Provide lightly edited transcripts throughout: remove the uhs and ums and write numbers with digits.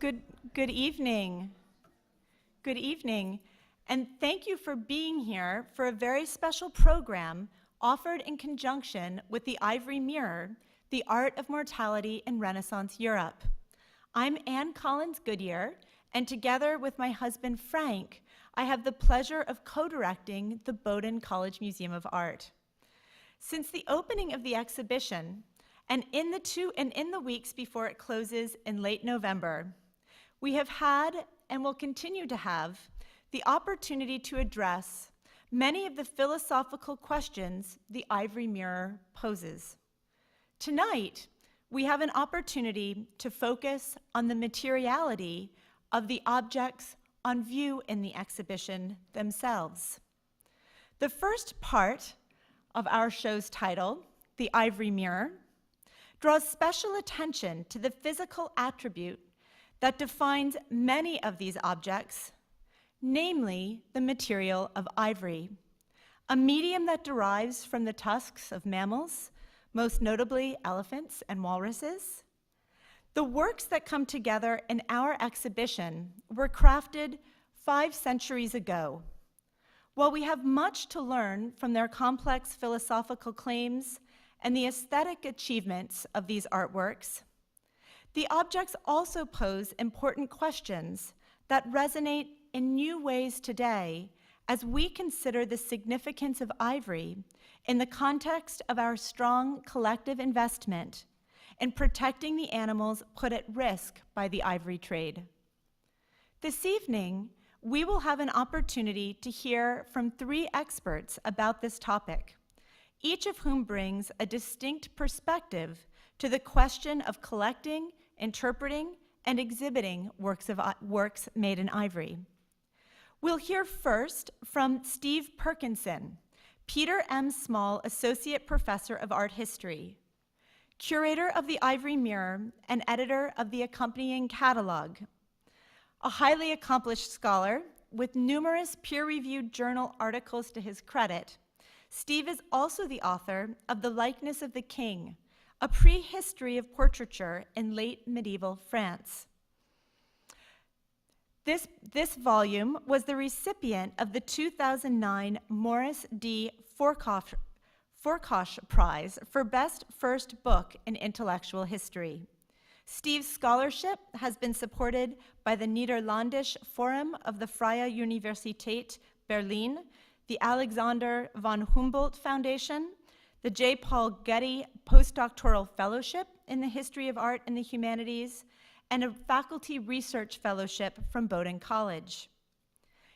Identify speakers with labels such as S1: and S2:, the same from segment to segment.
S1: Good evening. Good evening, and thank you for being here for a very special program offered in conjunction with the Ivory Mirror, The Art of Mortality in Renaissance Europe. I'm Anne Collins Goodyear, and together with my husband Frank, I have the pleasure of co-directing the Bowdoin College Museum of Art. Since the opening of the exhibition, and in the weeks before it closes in late November, we have had and will continue to have the opportunity to address many of the philosophical questions the Ivory Mirror poses. Tonight, we have an opportunity to focus on the materiality of the objects on view in the exhibition themselves. The first part of our show's title, The Ivory Mirror, draws special attention to the physical attribute that defines many of these objects, namely the material of ivory, a medium that derives from the tusks of mammals, most notably elephants and walruses. The works that come together in our exhibition were crafted 5 centuries ago. While we have much to learn from their complex philosophical claims and the aesthetic achievements of these artworks, the objects also pose important questions that resonate in new ways today as we consider the significance of ivory in the context of our strong collective investment in protecting the animals put at risk by the ivory trade. This evening, we will have an opportunity to hear from 3 experts about this topic, each of whom brings a distinct perspective to the question of collecting, interpreting, and exhibiting works made in ivory. We'll hear first from Steve Perkinson, Peter M. Small Associate Professor of Art History, curator of the Ivory Mirror and editor of the accompanying catalog. A highly accomplished scholar with numerous peer-reviewed journal articles to his credit, Steve is also the author of The Likeness of the King, a prehistory of portraiture in late medieval France. This volume was the recipient of the 2009 Maurice D. Fourkosh Prize for Best First Book in Intellectual History. Steve's scholarship has been supported by the Niederländische Forum of the Freie Universität Berlin, the Alexander von Humboldt Foundation, the J. Paul Getty Postdoctoral Fellowship in the History of Art and the Humanities, and a faculty research fellowship from Bowdoin College.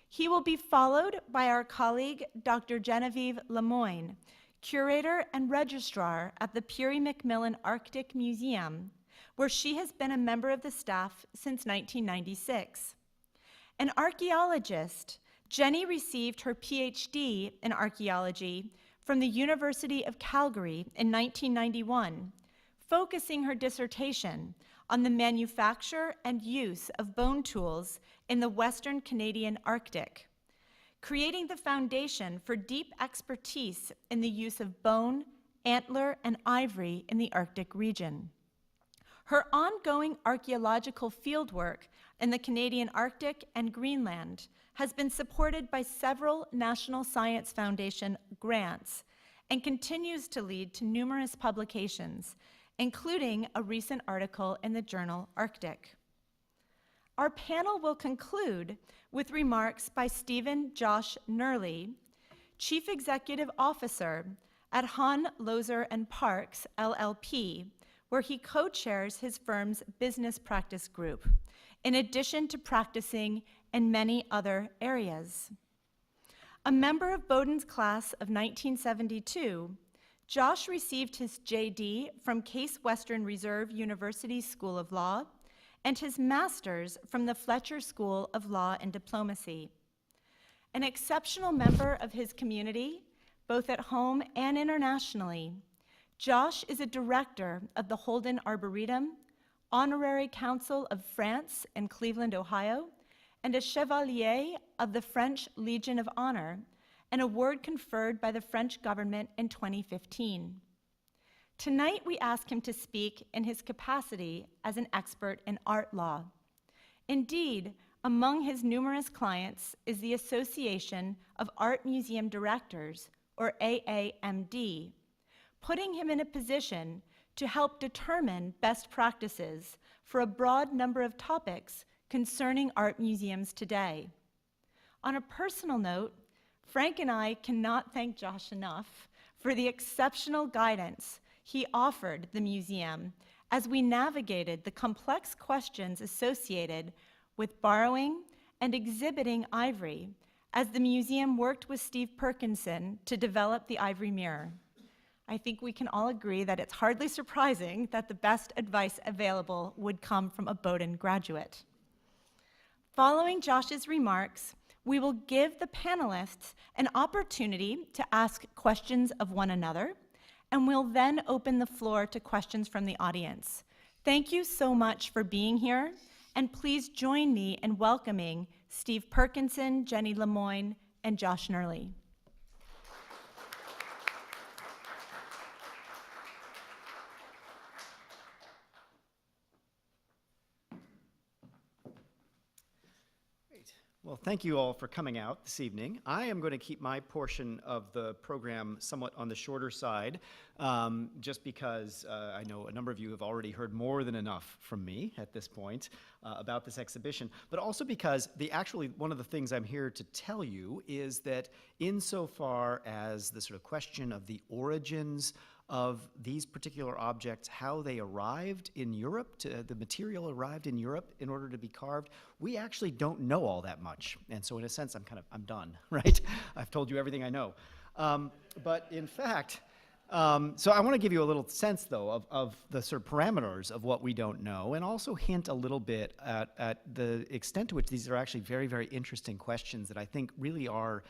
S1: He will be followed by our colleague, Dr. Genevieve LeMoine, curator and registrar at the Peary-MacMillan Arctic Museum, where she has been a member of the staff since 1996. An archaeologist, Jenny received her PhD in archaeology from the University of Calgary in 1991, focusing her dissertation on the manufacture and use of bone tools in the Western Canadian Arctic, creating the foundation for deep expertise in the use of bone, antler, and ivory in the Arctic region. Her ongoing archaeological fieldwork in the Canadian Arctic and Greenland has been supported by several National Science Foundation grants and continues to lead to numerous publications, including a recent article in the journal Arctic. Our panel will conclude with remarks by Stephen Josh Knerly, Chief Executive Officer at Hahn Loeser Parks LLP, where he co-chairs his firm's business practice group, in addition to practicing in many other areas. A member of Bowdoin's class of 1972, Josh received his JD from Case Western Reserve University School of Law and his master's from the Fletcher School of Law and Diplomacy. An exceptional member of his community, both at home and internationally, Josh is a director of the Holden Arboretum, Honorary Council of France in Cleveland, Ohio, and a Chevalier of the French Legion of Honor, an award conferred by the French government in 2015. Tonight, we ask him to speak in his capacity as an expert in art law. Indeed, among his numerous clients is the Association of Art Museum Directors, or AAMD, putting him in a position to help determine best practices for a broad number of topics concerning art museums today. On a personal note, Frank and I cannot thank Josh enough for the exceptional guidance he offered the museum as we navigated the complex questions associated with borrowing and exhibiting ivory as the museum worked with Steve Perkinson to develop the Ivory Mirror. I think we can all agree that it's hardly surprising that the best advice available would come from a Bowdoin graduate. Following Josh's remarks, we will give the panelists an opportunity to ask questions of one another, and we'll then open the floor to questions from the audience. Thank you so much for being here, and please join me in welcoming Steve Perkinson, Jenny LeMoine, and Josh Knerly.
S2: Well, thank you all for coming out this evening. I am going to keep my portion of the program somewhat on the shorter side, just because I know a number of you have already heard more than enough from me at this point about this exhibition, but also because one of the things I'm here to tell you is that insofar as the sort of question of the origins of these particular objects, how they arrived in Europe, the material arrived in Europe in order to be carved, we actually don't know all that much. And so in a sense, I'm done, right? I've told you everything I know. But in fact, so I want to give you a little sense, though, of the sort of parameters of what we don't know, and also hint a little bit at the extent to which these are actually very, very interesting questions that I think really are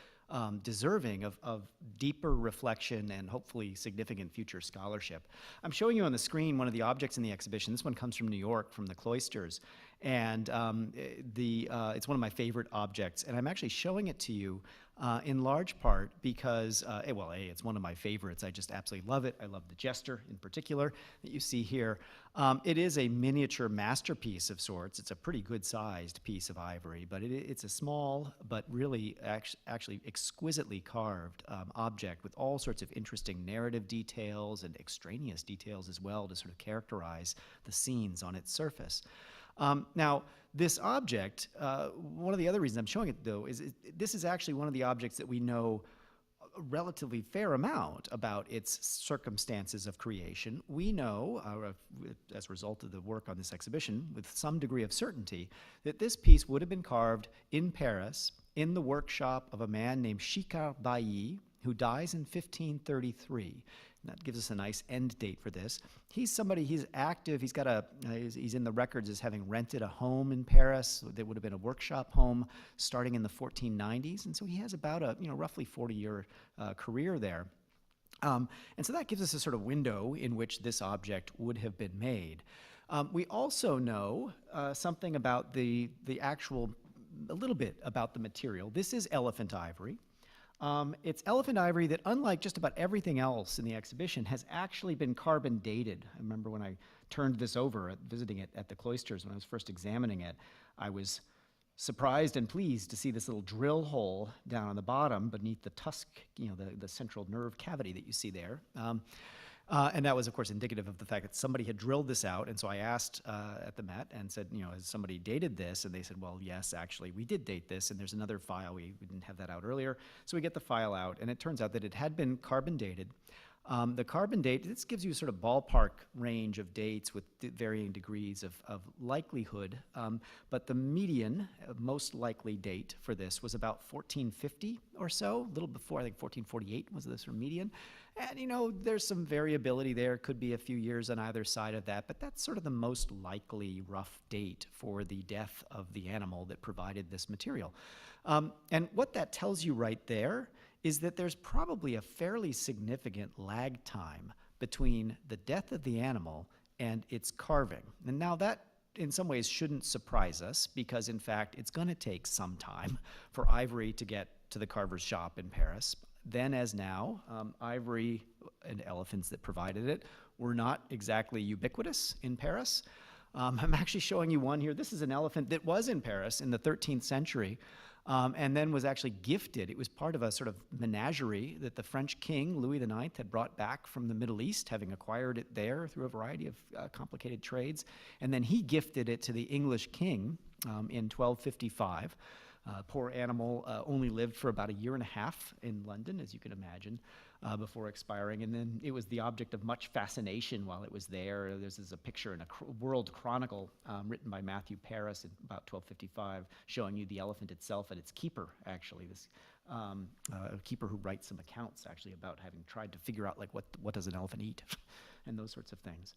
S2: deserving of deeper reflection and hopefully significant future scholarship. I'm showing you on the screen one of the objects in the exhibition. This one comes from New York, from the cloisters, and it's one of my favorite objects, and I'm actually showing it to you in large part because, it's one of my favorites. I just absolutely love it. I love the jester in particular that you see here. It is a miniature masterpiece of sorts. It's a pretty good-sized piece of ivory, but it's a small but really actually exquisitely carved object with all sorts of interesting narrative details and extraneous details as well to sort of characterize the scenes on its surface. Now, this object, one of the other reasons I'm showing it, though, is this is actually one of the objects that we know a relatively fair amount about its circumstances of creation. We know, as a result of the work on this exhibition, with some degree of certainty, that this piece would have been carved in Paris in the workshop of a man named Chicard Bailly, who dies in 1533. That gives us a nice end date for this. He's active, he's in the records as having rented a home in Paris that would have been a workshop home starting in the 1490s, and so he has about a roughly 40-year career there. And so that gives us a sort of window in which this object would have been made. We also know something about a little bit about the material. This is elephant ivory. It's elephant ivory that, unlike just about everything else in the exhibition, has actually been carbon dated. I remember when I turned this over, visiting it at the cloisters when I was first examining it, I was surprised and pleased to see this little drill hole down on the bottom beneath the tusk, the central nerve cavity that you see there. And that was, of course, indicative of the fact that somebody had drilled this out. And so I asked at the Met and said, has somebody dated this? And they said, well, yes, actually, we did date this. And there's another file. We didn't have that out earlier. So we get the file out. And it turns out that it had been carbon dated. The carbon date, this gives you a sort of ballpark range of dates with varying degrees of likelihood. But the median, most likely date for this was about 1450 or so, a little before, I think 1448 was the sort of median. And, there's some variability there. Could be a few years on either side of that, but that's sort of the most likely rough date for the death of the animal that provided this material. And what that tells you right there is that there's probably a fairly significant lag time between the death of the animal and its carving. And now that, in some ways, shouldn't surprise us because, in fact, it's going to take some time for ivory to get to the carver's shop in Paris. Then, as now, ivory and elephants that provided it were not exactly ubiquitous in Paris. I'm actually showing you one here. This is an elephant that was in Paris in the 13th century. And then was actually gifted. It was part of a sort of menagerie that the French king, Louis IX, had brought back from the Middle East, having acquired it there through a variety of complicated trades. And then he gifted it to the English king in 1255. Poor animal only lived for about a year and a half in London, as you can imagine, before expiring. And then it was the object of much fascination while it was there. This is a picture in a World Chronicle written by Matthew Paris in about 1255, showing you the elephant itself and its keeper, actually. This keeper who writes some accounts, actually, about having tried to figure out, like, what does an elephant eat and those sorts of things.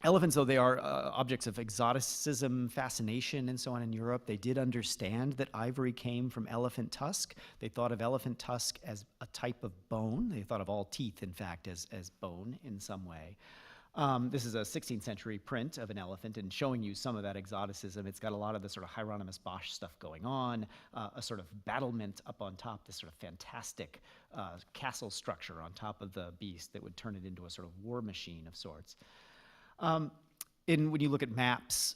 S2: Elephants, though, they are objects of exoticism, fascination, and so on in Europe. They did understand that ivory came from elephant tusk. They thought of elephant tusk as a type of bone. They thought of all teeth, in fact, as bone in some way. This is a 16th century print of an elephant and showing you some of that exoticism. It's got a lot of the sort of Hieronymus Bosch stuff going on, a sort of battlement up on top, this sort of fantastic castle structure on top of the beast that would turn it into a sort of war machine of sorts. When you look at maps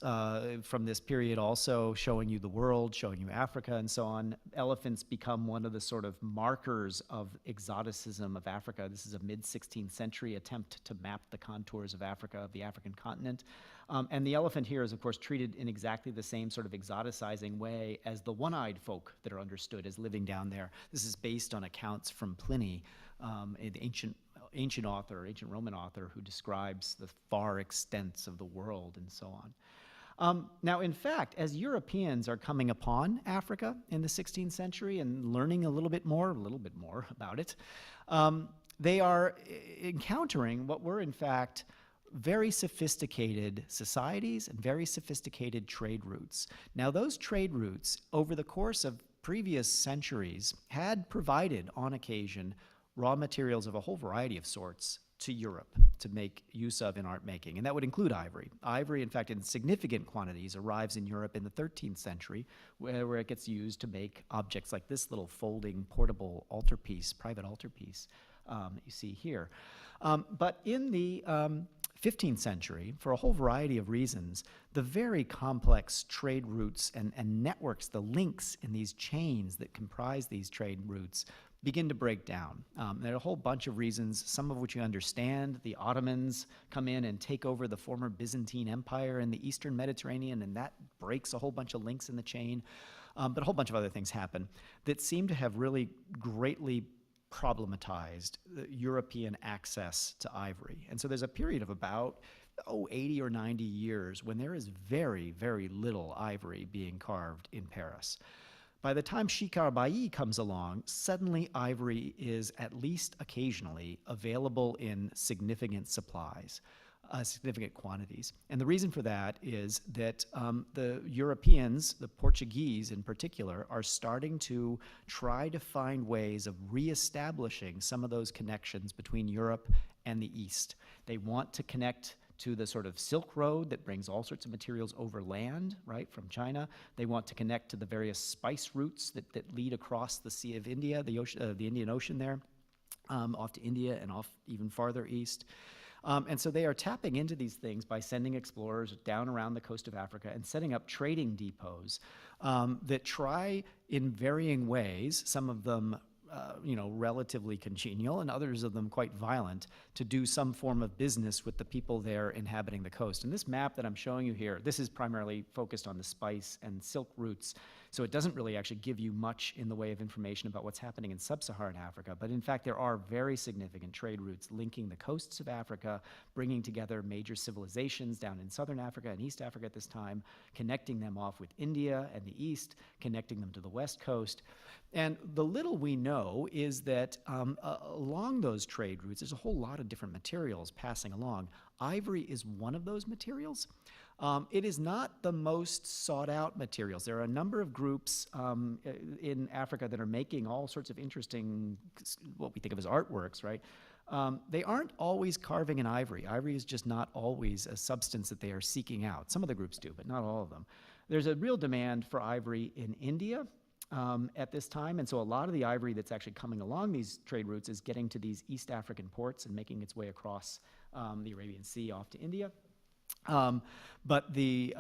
S2: from this period also showing you the world, showing you Africa and so on, elephants become one of the sort of markers of exoticism of Africa. This is a mid-16th century attempt to map the contours of Africa, of the African continent. And the elephant here is, of course, treated in exactly the same sort of exoticizing way as the one-eyed folk that are understood as living down there. This is based on accounts from Pliny, an ancient Roman author who describes the far extents of the world and so on. Now, in fact, as Europeans are coming upon Africa in the 16th century and learning a little bit more about it, they are encountering what were, in fact, very sophisticated societies and very sophisticated trade routes. Now, those trade routes, over the course of previous centuries, had provided, on occasion, raw materials of a whole variety of sorts to Europe to make use of in art making, and that would include ivory. Ivory, in fact, in significant quantities, arrives in Europe in the 13th century, where it gets used to make objects like this little folding portable altarpiece, private altarpiece you see here. But in the 15th century, for a whole variety of reasons, the very complex trade routes and networks, the links in these chains that comprise these trade routes, begin to break down. There are a whole bunch of reasons, some of which you understand. The Ottomans come in and take over the former Byzantine Empire in the Eastern Mediterranean, and that breaks a whole bunch of links in the chain. But a whole bunch of other things happen that seem to have really greatly problematized European access to ivory. And so there's a period of about 80 or 90 years when there is very, very little ivory being carved in Paris. By the time Shikar Bai comes along, suddenly ivory is, at least occasionally, available in significant supplies, significant quantities. And the reason for that is that the Europeans, the Portuguese in particular, are starting to try to find ways of reestablishing some of those connections between Europe and the East. They want to connect to the sort of Silk Road that brings all sorts of materials over land, right, from China. They want to connect to the various spice routes that lead across the Sea of India, the Indian Ocean there, off to India and off even farther east. And so they are tapping into these things by sending explorers down around the coast of Africa and setting up trading depots that try in varying ways, some of them relatively congenial, and others of them quite violent, to do some form of business with the people there inhabiting the coast. And this map that I'm showing you here, this is primarily focused on the spice and silk routes, so it doesn't really actually give you much in the way of information about what's happening in sub-Saharan Africa. But in fact, there are very significant trade routes linking the coasts of Africa, bringing together major civilizations down in southern Africa and East Africa at this time, connecting them off with India and the East, connecting them to the West Coast. And the little we know is that along those trade routes, there's a whole lot of different materials passing along. Ivory is one of those materials. It is not the most sought out materials. There are a number of groups in Africa that are making all sorts of interesting, what we think of as artworks, right? They aren't always carving in ivory. Ivory is just not always a substance that they are seeking out. Some of the groups do, but not all of them. There's a real demand for ivory in India at this time, and so a lot of the ivory that's actually coming along these trade routes is getting to these East African ports and making its way across the Arabian Sea off to India. But it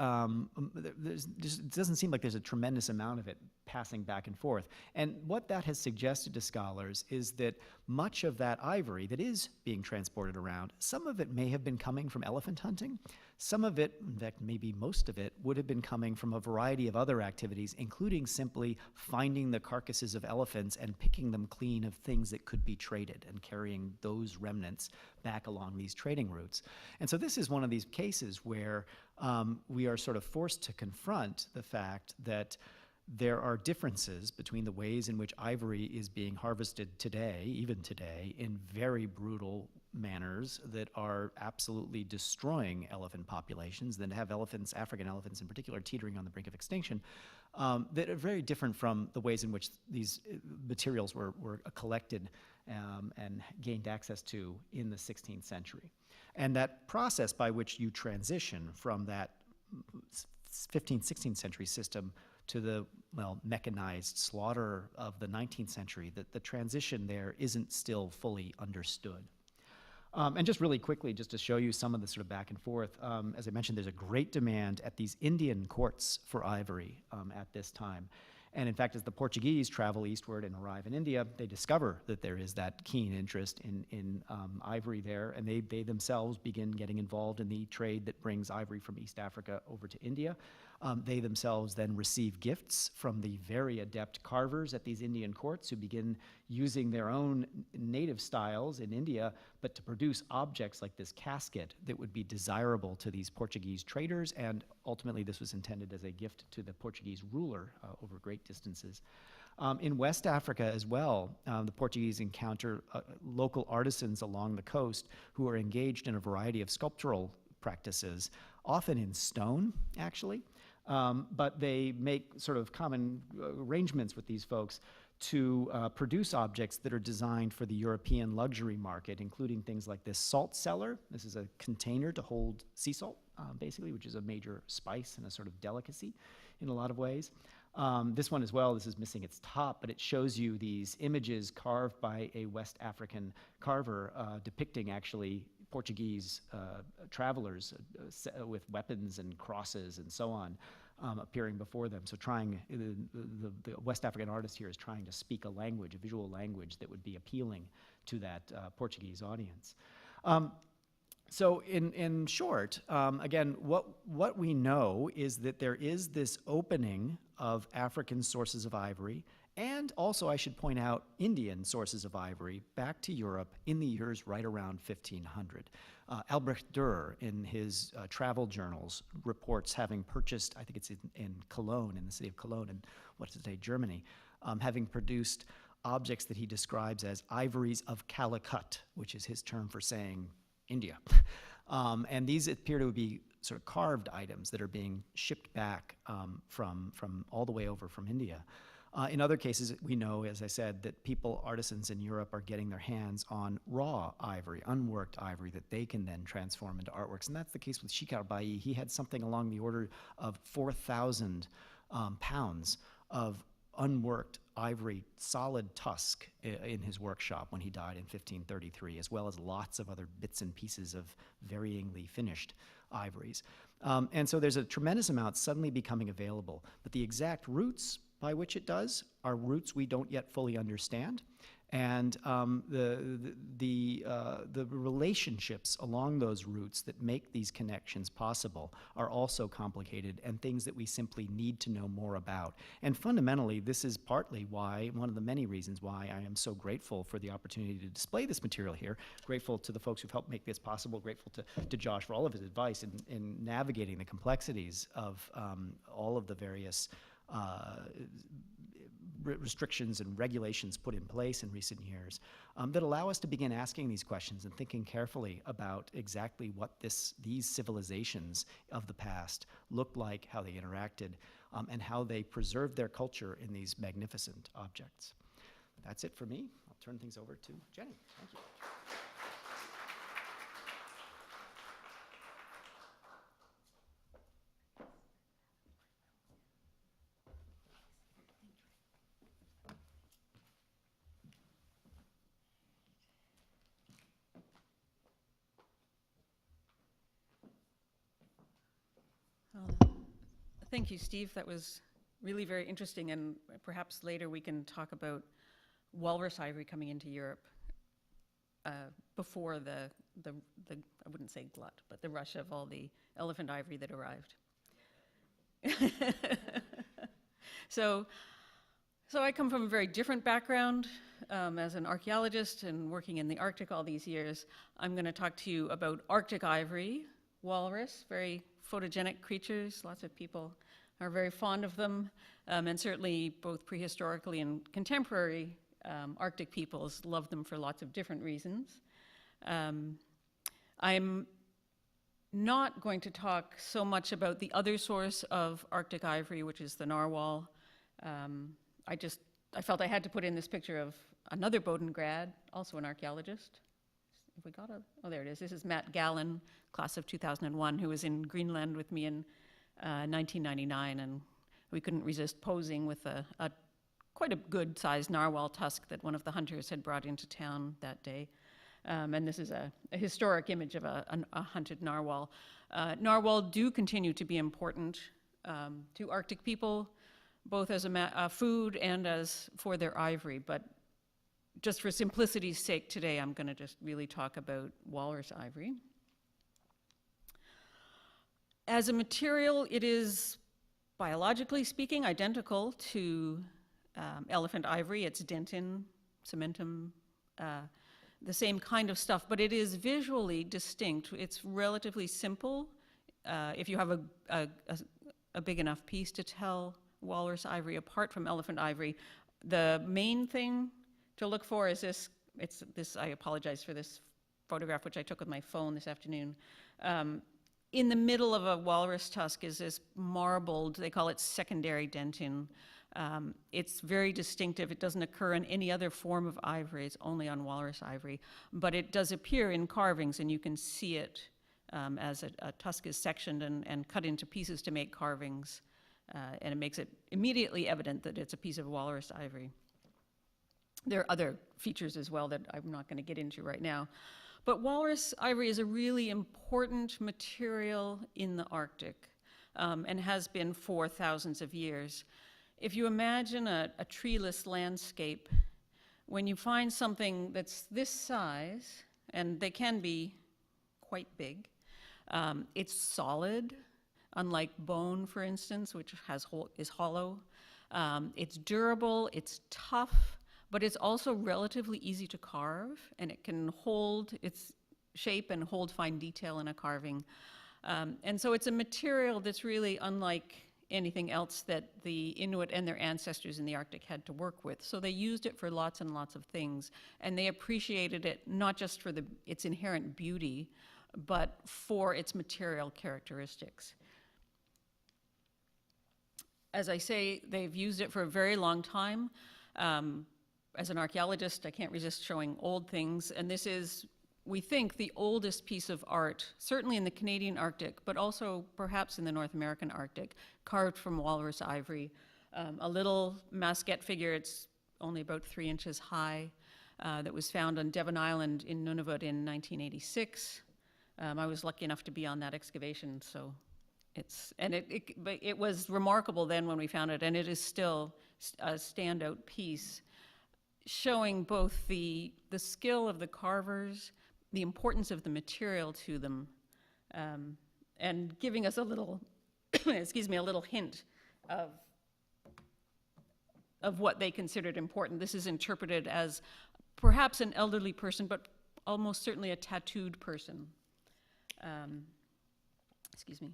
S2: doesn't seem like there's a tremendous amount of it passing back and forth. And what that has suggested to scholars is that much of that ivory that is being transported around, some of it may have been coming from elephant hunting. Some of it, in fact, maybe most of it, would have been coming from a variety of other activities, including simply finding the carcasses of elephants and picking them clean of things that could be traded and carrying those remnants back along these trading routes. And so this is one of these cases where we are sort of forced to confront the fact that there are differences between the ways in which ivory is being harvested today, even today, in very brutal manners that are absolutely destroying elephant populations, that have elephants, African elephants in particular, teetering on the brink of extinction, that are very different from the ways in which these materials were collected and gained access to in the 16th century. And that process by which you transition from that 15th, 16th century system to the, well, mechanized slaughter of the 19th century, that the transition there isn't still fully understood. And just really quickly, just to show you some of the sort of back and forth, as I mentioned, there's a great demand at these Indian courts for ivory at this time. And in fact, as the Portuguese travel eastward and arrive in India, they discover that there is that keen interest in ivory there, and they themselves begin getting involved in the trade that brings ivory from East Africa over to India. They themselves then receive gifts from the very adept carvers at these Indian courts who begin using their own native styles in India, but to produce objects like this casket that would be desirable to these Portuguese traders, and ultimately this was intended as a gift to the Portuguese ruler over great distances. In West Africa as well, the Portuguese encounter local artisans along the coast who are engaged in a variety of sculptural practices, often in stone, actually. But they make sort of common arrangements with these folks to produce objects that are designed for the European luxury market, including things like this salt cellar. This is a container to hold sea salt, basically, which is a major spice and a sort of delicacy in a lot of ways. This one as well, this is missing its top, but it shows you these images carved by a West African carver depicting actually Portuguese travelers with weapons and crosses and so on appearing before them. So trying, the West African artist here is trying to speak a language, a visual language that would be appealing to that Portuguese audience. So in short, again, what we know is that there is this opening of African sources of ivory, and also, I should point out, Indian sources of ivory back to Europe in the years right around 1500. Albrecht Dürer, in his travel journals, reports having purchased, I think it's in Cologne, in the city of Cologne, in what's today Germany, having produced objects that he describes as ivories of Calicut, which is his term for saying India. And these appear to be sort of carved items that are being shipped back from all the way over from India. In other cases, we know, as I said, that artisans in Europe are getting their hands on raw ivory, unworked ivory, that they can then transform into artworks. And that's the case with Shikar Bai. He had something along the order of 4,000 pounds of unworked ivory, solid tusk in his workshop when he died in 1533, as well as lots of other bits and pieces of varyingly finished ivories. And so there's a tremendous amount suddenly becoming available, but the exact routes by which it does are routes we don't yet fully understand. And the relationships along those routes that make these connections possible are also complicated and things that we simply need to know more about. And fundamentally, this is partly why, one of the many reasons why I am so grateful for the opportunity to display this material here, grateful to the folks who've helped make this possible, grateful to Josh for all of his advice in navigating the complexities of all of the various restrictions and regulations put in place in recent years that allow us to begin asking these questions and thinking carefully about exactly what these civilizations of the past looked like, how they interacted, and how they preserved their culture in these magnificent objects. That's it for me. I'll turn things over to Jenny. Thank you.
S3: Thank you, Steve. That was really very interesting, and perhaps later we can talk about walrus ivory coming into Europe before the I wouldn't say glut, but the rush of all the elephant ivory that arrived. So I come from a very different background. As an archaeologist and working in the Arctic all these years, I'm going to talk to you about Arctic ivory, walrus, very photogenic creatures. Lots of people are very fond of them, and certainly both prehistorically and contemporary Arctic peoples love them for lots of different reasons. I'm not going to talk so much about the other source of Arctic ivory, which is the narwhal. I felt I had to put in this picture of another Bowdoin grad, also an archaeologist. Have we got oh, there it is. This is Matt Gallen, class of 2001, who was in Greenland with me in 1999, and we couldn't resist posing with quite a good-sized narwhal tusk that one of the hunters had brought into town that day. And this is a historic image of a hunted narwhal. Narwhal do continue to be important to Arctic people, both as a food and as for their ivory. But just for simplicity's sake today, I'm going to just really talk about walrus ivory. As a material, it is, biologically speaking, identical to elephant ivory. It's dentin, cementum, the same kind of stuff, but it is visually distinct. It's relatively simple. If you have a big enough piece to tell walrus ivory apart from elephant ivory, the main thing to look for is this. I apologize for this photograph, which I took with my phone this afternoon. In the middle of a walrus tusk is this marbled, they call it secondary dentin. It's very distinctive. It doesn't occur in any other form of ivory. It's only on walrus ivory. But it does appear in carvings, and you can see it as a tusk is sectioned and cut into pieces to make carvings. And it makes it immediately evident that it's a piece of walrus ivory. There are other features as well that I'm not going to get into right now. But walrus ivory is a really important material in the Arctic and has been for thousands of years. If you imagine a treeless landscape, when you find something that's this size, and they can be quite big, it's solid, unlike bone, for instance, which is hollow. It's durable, it's tough, but it's also relatively easy to carve, and it can hold its shape and hold fine detail in a carving. And so it's a material that's really unlike anything else that the Inuit and their ancestors in the Arctic had to work with. So they used it for lots and lots of things, and they appreciated it not just for its inherent beauty, but for its material characteristics. As I say, they've used it for a very long time. As an archaeologist, I can't resist showing old things, and this is, we think, the oldest piece of art, certainly in the Canadian Arctic, but also perhaps in the North American Arctic, carved from walrus ivory. A little masquette figure, it's only about 3 inches high, that was found on Devon Island in Nunavut in 1986. I was lucky enough to be on that excavation, so but it was remarkable then when we found it, and it is still a standout piece, showing both the skill of the carvers, the importance of the material to them, and giving us a little, excuse me, a little hint of what they considered important. This is interpreted as perhaps an elderly person, but almost certainly a tattooed person. Excuse me.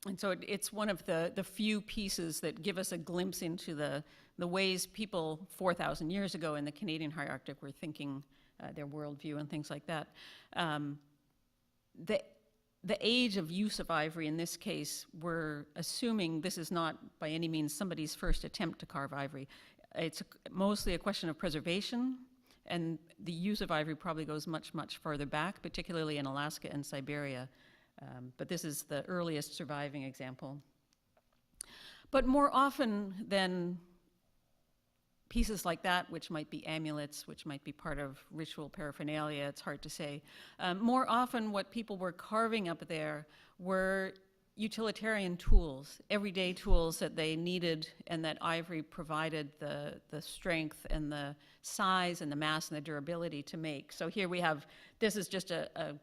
S3: And so it's one of the few pieces that give us a glimpse into the ways people 4,000 years ago in the Canadian High Arctic were thinking their worldview and things like that. The age of use of ivory in this case, we're assuming this is not by any means somebody's first attempt to carve ivory. It's mostly a question of preservation, and the use of ivory probably goes much, much farther back, particularly in Alaska and Siberia. But this is the earliest surviving example. But more often than pieces like that, which might be amulets, which might be part of ritual paraphernalia, it's hard to say. More often what people were carving up there were utilitarian tools, everyday tools that they needed and that ivory provided the strength and the size and the mass and the durability to make. So here we have, this is just a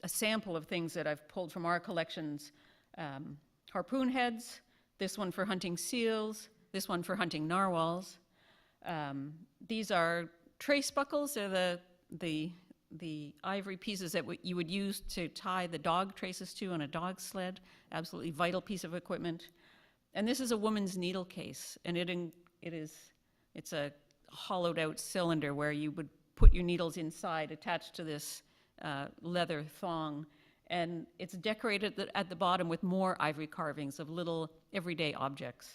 S3: sample of things that I've pulled from our collections. Harpoon heads, this one for hunting seals, this one for hunting narwhals. These are trace buckles. They're the ivory pieces that you would use to tie the dog traces to on a dog sled. Absolutely vital piece of equipment. And this is a woman's needle case, and it's a hollowed out cylinder where you would put your needles inside, attached to this leather thong, and it's decorated at the bottom with more ivory carvings of little everyday objects.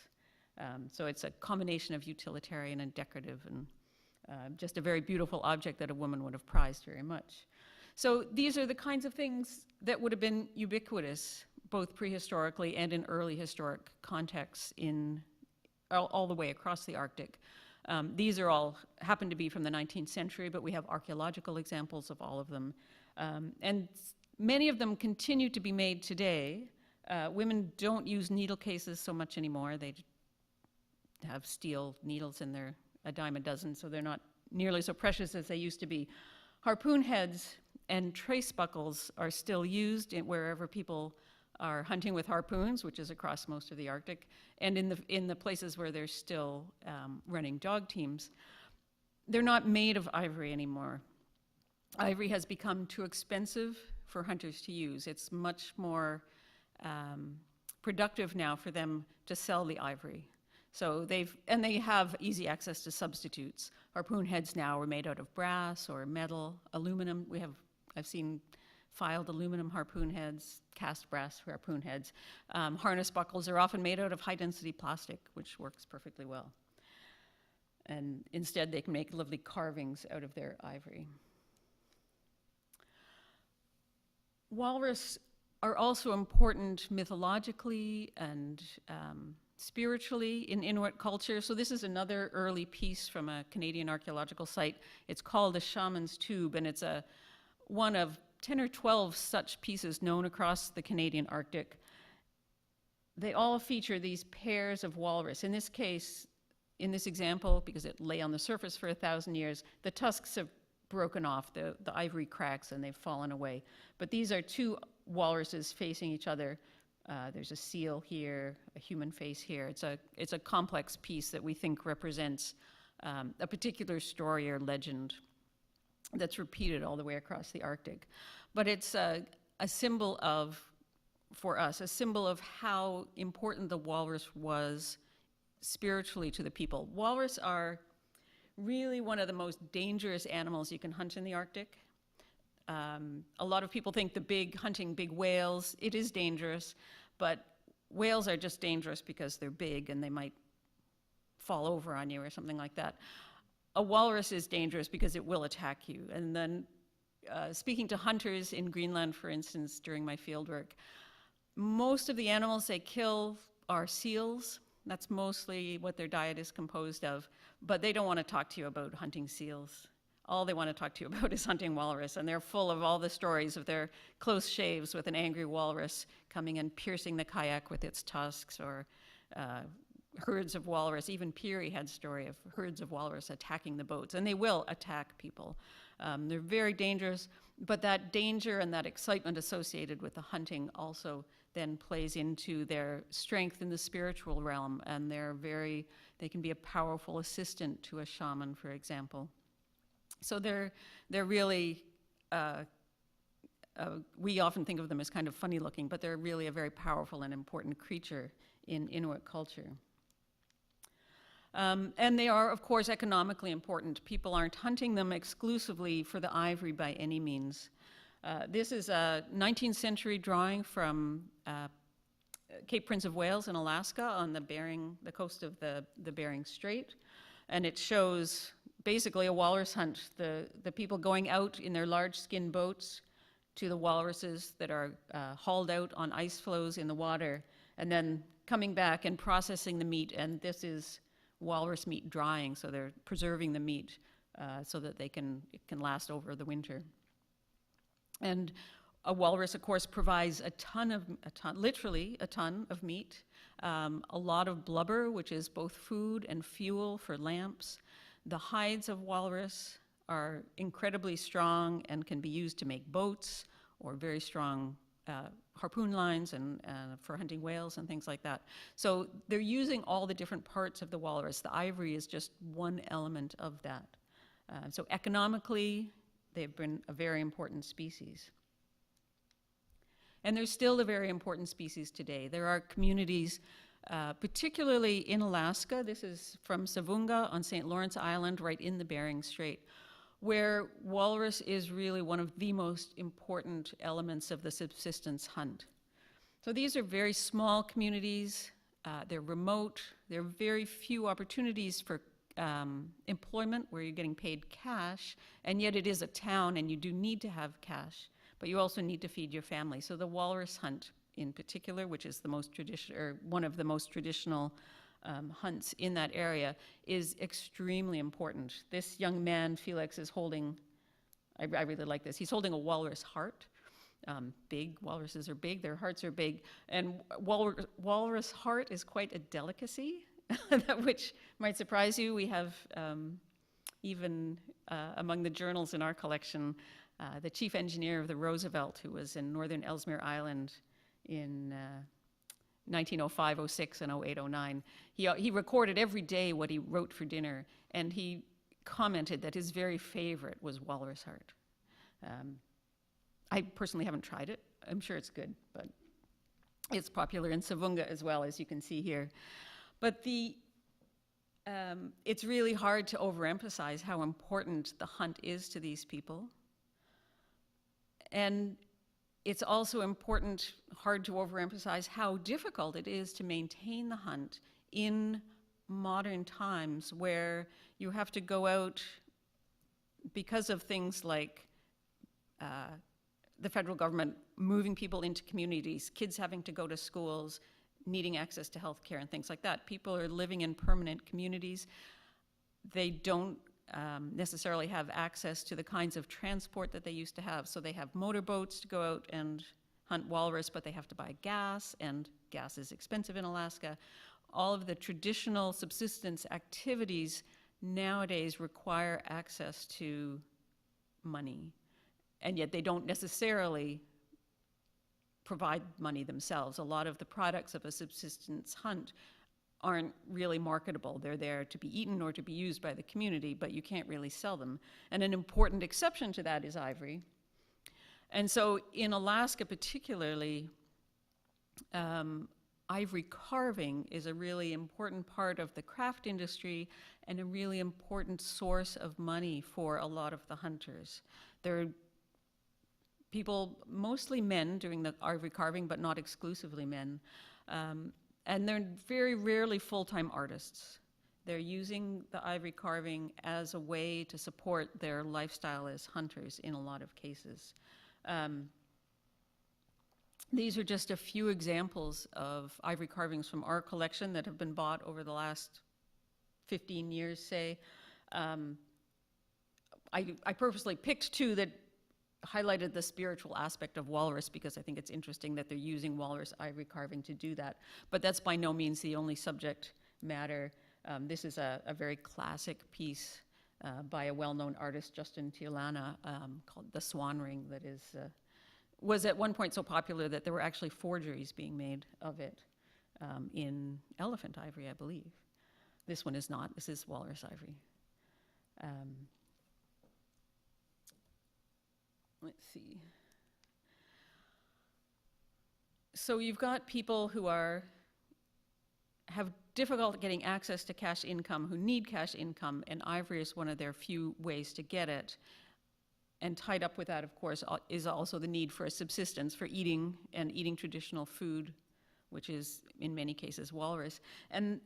S3: So it's a combination of utilitarian and decorative, and just a very beautiful object that a woman would have prized very much. So these are the kinds of things that would have been ubiquitous, both prehistorically and in early historic contexts in all the way across the Arctic. These are all happen to be from the 19th century, but we have archaeological examples of all of them. And many of them continue to be made today. Women don't use needle cases so much anymore. They have steel needles in their a dime a dozen, so they're not nearly so precious as they used to be. Harpoon heads and trace buckles are still used wherever people are hunting with harpoons, which is across most of the Arctic, and in the places where they're still running dog teams. They're not made of ivory anymore. Ivory has become too expensive for hunters to use. It's much more productive now for them to sell the ivory. So they have easy access to substitutes. Harpoon heads now are made out of brass or metal, aluminum. I've seen filed aluminum harpoon heads, cast brass harpoon heads. Harness buckles are often made out of high density plastic, which works perfectly well. And instead they can make lovely carvings out of their ivory. Walrus are also important mythologically and spiritually in Inuit culture. So this is another early piece from a Canadian archaeological site. It's called a shaman's tube, and it's one of 10 or 12 such pieces known across the Canadian Arctic. They all feature these pairs of walrus. In this case, in this example, because it lay on the surface for 1,000 years, the tusks have broken off, the ivory cracks, and they've fallen away. But these are two walruses facing each other. There's a seal here, a human face here. It's a complex piece that we think represents a particular story or legend that's repeated all the way across the Arctic. But it's a symbol of, for us, a symbol of how important the walrus was spiritually to the people. Walrus are really one of the most dangerous animals you can hunt in the Arctic. A lot of people think hunting big whales, it is dangerous, but whales are just dangerous because they're big and they might fall over on you or something like that. A walrus is dangerous because it will attack you. And then speaking to hunters in Greenland, for instance, during my fieldwork, most of the animals they kill are seals. That's mostly what their diet is composed of, but they don't want to talk to you about hunting seals. All they want to talk to you about is hunting walrus, and they're full of all the stories of their close shaves with an angry walrus coming and piercing the kayak with its tusks, or herds of walrus. Even Peary had a story of herds of walrus attacking the boats, and they will attack people. They're very dangerous, but that danger and that excitement associated with the hunting also then plays into their strength in the spiritual realm, and they can be a powerful assistant to a shaman, for example. So they're really, we often think of them as kind of funny looking, but they're really a very powerful and important creature in Inuit culture. And they are, of course, economically important. People aren't hunting them exclusively for the ivory by any means. This is a 19th century drawing from Cape Prince of Wales in Alaska on the coast of the Bering Strait. And it shows basically a walrus hunt, the people going out in their large skin boats to the walruses that are hauled out on ice floes in the water, and then coming back and processing the meat. And this is walrus meat drying, so they're preserving the meat so that it can last over the winter. And a walrus, of course, provides literally a ton of meat, a lot of blubber, which is both food and fuel for lamps. The hides of walrus are incredibly strong and can be used to make boats or very strong harpoon lines and for hunting whales and things like that. So they're using all the different parts of the walrus. The ivory is just one element of that. So economically, they've been a very important species. And they're still a very important species today. There are communities, particularly in Alaska, this is from Savunga on St. Lawrence Island, right in the Bering Strait, where walrus is really one of the most important elements of the subsistence hunt. So these are very small communities, they're remote, there are very few opportunities for employment where you're getting paid cash, and yet it is a town and you do need to have cash, but you also need to feed your family. So the walrus hunt in particular, which is the most traditional, or one of the most traditional hunts in that area, is extremely important. This young man, Felix, is holding, I really like this, he's holding a walrus heart. Big, walruses are big, their hearts are big, and walrus heart is quite a delicacy, which might surprise you. We have even among the journals in our collection, the chief engineer of the Roosevelt, who was in northern Ellesmere Island in 1905, 06, and 08, 09. He recorded every day what he wrote for dinner, and he commented that his very favorite was walrus heart. I personally haven't tried it. I'm sure it's good, but it's popular in Savunga as well, as you can see here. But it's really hard to overemphasize how important the hunt is to these people. And it's also hard to overemphasize how difficult it is to maintain the hunt in modern times, where you have to go out because of things like the federal government moving people into communities, kids having to go to schools, needing access to health care and things like that. People are living in permanent communities. They don't necessarily have access to the kinds of transport that they used to have. So they have motorboats to go out and hunt walrus, but they have to buy gas, and gas is expensive in Alaska. All of the traditional subsistence activities nowadays require access to money, and yet they don't necessarily provide money themselves. A lot of the products of a subsistence hunt aren't really marketable. They're there to be eaten or to be used by the community, but you can't really sell them. And an important exception to that is ivory. And so in Alaska particularly, ivory carving is a really important part of the craft industry and a really important source of money for a lot of the hunters. There are people, mostly men, doing the ivory carving, but not exclusively men. And they're very rarely full-time artists. They're using the ivory carving as a way to support their lifestyle as hunters in a lot of cases. These are just a few examples of ivory carvings from our collection that have been bought over the last 15 years, say. I purposely picked two that highlighted the spiritual aspect of walrus, because I think it's interesting that they're using walrus ivory carving to do that. But that's by no means the only subject matter. This is a very classic piece by a well-known artist, Justin Tiolana, called The Swan Ring, that was at one point so popular that there were actually forgeries being made of it in elephant ivory, I believe. This one is not. This is walrus ivory. Let's see. So you've got people who have difficulty getting access to cash income, who need cash income, and ivory is one of their few ways to get it. And tied up with that, of course, is also the need for a subsistence, for eating and eating traditional food, which is, in many cases, walrus. And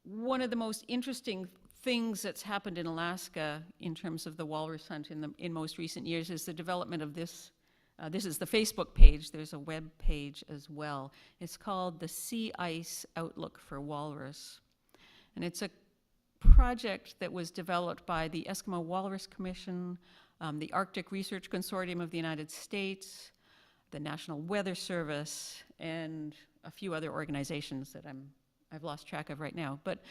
S3: one of the most interesting things that's happened in Alaska in terms of the walrus hunt in most recent years is the development of this. This is the Facebook page. There's a web page as well. It's called the Sea Ice Outlook for Walrus. And it's a project that was developed by the Eskimo Walrus Commission, the Arctic Research Consortium of the United States, the National Weather Service, and a few other organizations that I've lost track of right now. But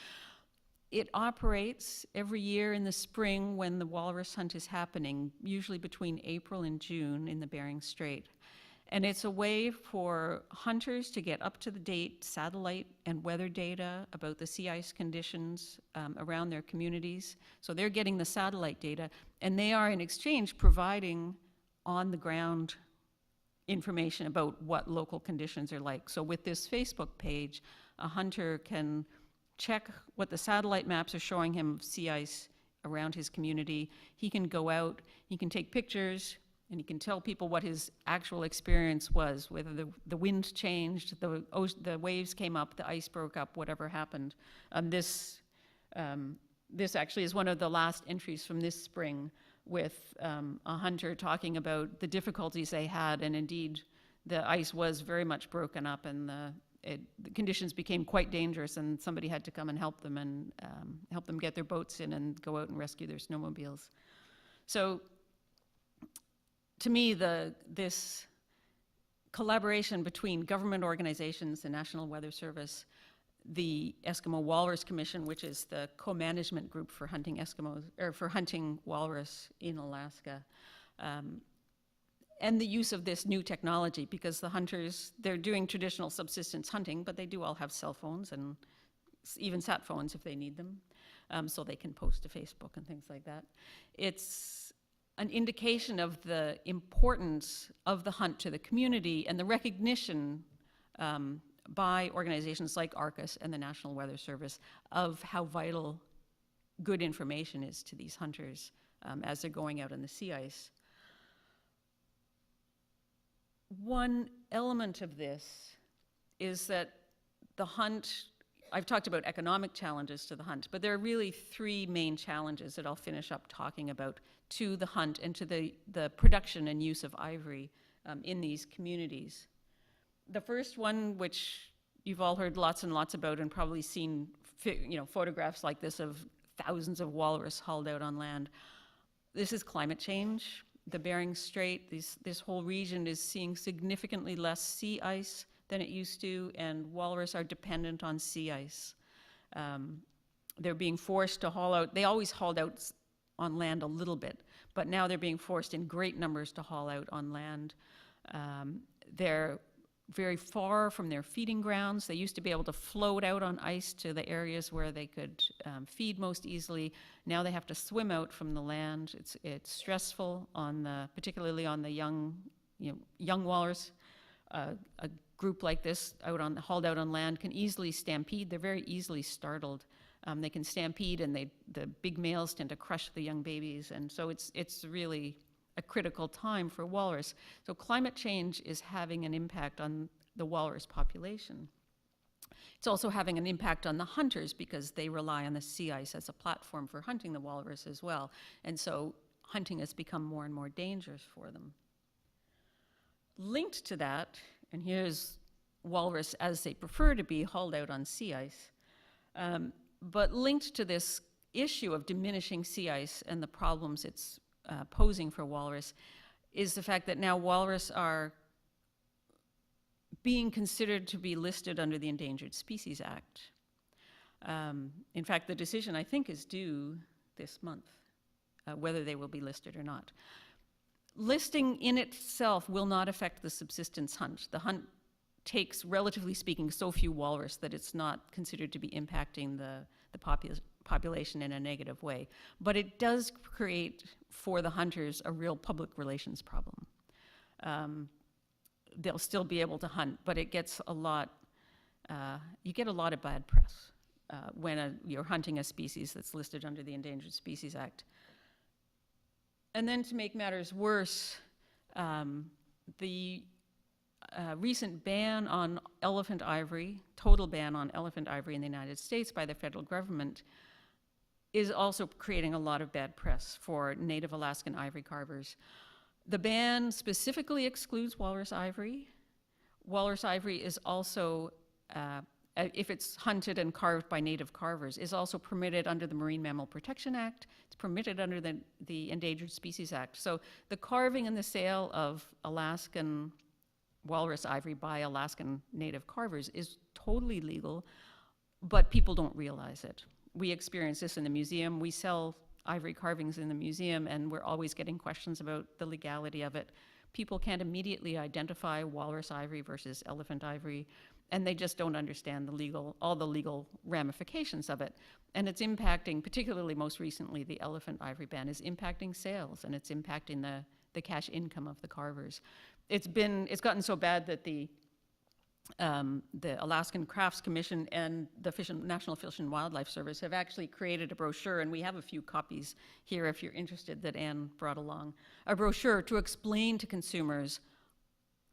S3: it operates every year in the spring when the walrus hunt is happening, usually between April and June in the Bering Strait. And it's a way for hunters to get up-to-the-date satellite and weather data about the sea ice conditions around their communities. So they're getting the satellite data, and they are in exchange providing on-the-ground information about what local conditions are like. So with this Facebook page, a hunter can check what the satellite maps are showing him of sea ice around his community. He can go out, he can take pictures, and he can tell people what his actual experience was, whether the wind changed, the waves came up, the ice broke up, whatever happened. This actually is one of the last entries from this spring, with a hunter talking about the difficulties they had, and indeed the ice was very much broken up, and the conditions became quite dangerous, and somebody had to come and help them get their boats in and go out and rescue their snowmobiles. So to me, this collaboration between government organizations, the National Weather Service, the Eskimo Walrus Commission, which is the co-management group for hunting Eskimos, or for hunting walrus in Alaska, and the use of this new technology, because the hunters, they're doing traditional subsistence hunting, but they do all have cell phones and even sat phones if they need them, so they can post to Facebook and things like that. It's an indication of the importance of the hunt to the community and the recognition by organizations like ARCUS and the National Weather Service of how vital good information is to these hunters as they're going out on the sea ice. One element of this is that the hunt, I've talked about economic challenges to the hunt, but there are really three main challenges that I'll finish up talking about to the hunt and to the production and use of ivory in these communities. The first one, which you've all heard lots and lots about and probably seen photographs like this of thousands of walrus hauled out on land. This is climate change. The Bering Strait, this whole region is seeing significantly less sea ice than it used to, and walrus are dependent on sea ice. They're being forced to haul out. They always hauled out on land a little bit, but now they're being forced in great numbers to haul out on land. They're very far from their feeding grounds. They used to be able to float out on ice to the areas where they could feed most easily. Now they have to swim out from the land. It's stressful particularly on the young walrus. A group like this hauled out on land can easily stampede. They're very easily startled. They can stampede, and the big males tend to crush the young babies, and so it's really a critical time for walrus. So climate change is having an impact on the walrus population. It's also having an impact on the hunters because they rely on the sea ice as a platform for hunting the walrus as well. And so hunting has become more and more dangerous for them. Linked to that, and here's walrus as they prefer to be hauled out on sea ice, but linked to this issue of diminishing sea ice and the problems it's posing for walrus is the fact that now walrus are being considered to be listed under the Endangered Species Act. In fact, the decision, I think, is due this month, whether they will be listed or not. Listing in itself will not affect the subsistence hunt. The hunt takes, relatively speaking, so few walrus that it's not considered to be impacting the population in a negative way. But it does create, for the hunters, a real public relations problem. They'll still be able to hunt, but it gets you get a lot of bad press when you're hunting a species that's listed under the Endangered Species Act. And then to make matters worse, the recent ban on elephant ivory, total ban on elephant ivory in the United States by the federal government, is also creating a lot of bad press for native Alaskan ivory carvers. The ban specifically excludes walrus ivory. Walrus ivory is also if it's hunted and carved by native carvers, is also permitted under the Marine Mammal Protection Act. It's permitted under the Endangered Species Act. So the carving and the sale of Alaskan walrus ivory by Alaskan native carvers is totally legal, but people don't realize it. We experience this in the museum. We sell ivory carvings in the museum, and we're always getting questions about the legality of it. People can't immediately identify walrus ivory versus elephant ivory, and they just don't understand all the legal ramifications of it. And it's impacting, particularly most recently, the elephant ivory ban is impacting sales, and it's impacting the cash income of the carvers. It's gotten so bad that the Alaskan Crafts Commission and the National Fish and Wildlife Service have actually created a brochure, and we have a few copies here if you're interested, that Anne brought along, a brochure to explain to consumers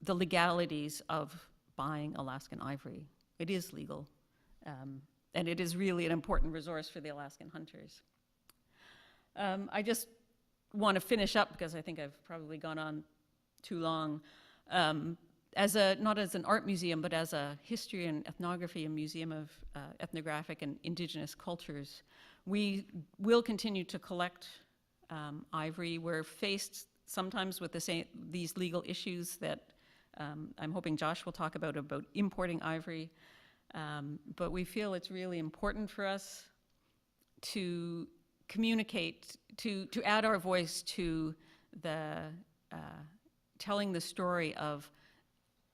S3: the legalities of buying Alaskan ivory. It is legal, and it is really an important resource for the Alaskan hunters. I just want to finish up, because I think I've probably gone on too long, not as an art museum, but as a history and ethnography, a museum of ethnographic and indigenous cultures. We will continue to collect ivory. We're faced sometimes with these legal issues that I'm hoping Josh will talk about importing ivory. But we feel it's really important for us to communicate, to add our voice to the telling the story of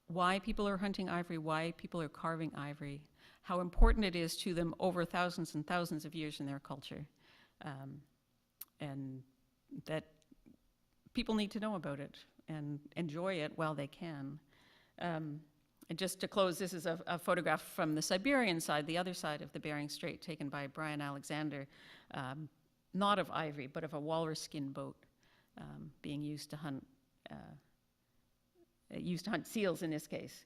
S3: why people are hunting ivory, why people are carving ivory, how important it is to them over thousands and thousands of years in their culture, and that people need to know about it and enjoy it while they can. And just to close, this is a photograph from the Siberian side, the other side of the Bering Strait, taken by Brian Alexander, not of ivory, but of a walrus skin boat being used to hunt seals in this case,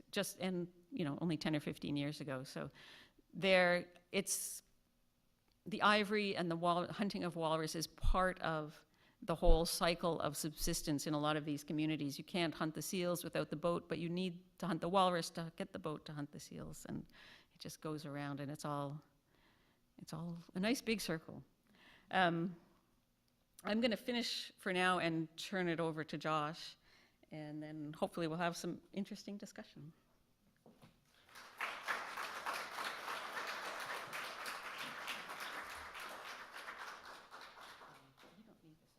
S3: only 10 or 15 years ago. So it's the ivory and the hunting of walrus is part of the whole cycle of subsistence in a lot of these communities. You can't hunt the seals without the boat, but you need to hunt the walrus to get the boat to hunt the seals, and it just goes around, and it's all a nice big circle. I'm going to finish for now and turn it over to Josh, and then hopefully we'll have some interesting discussion.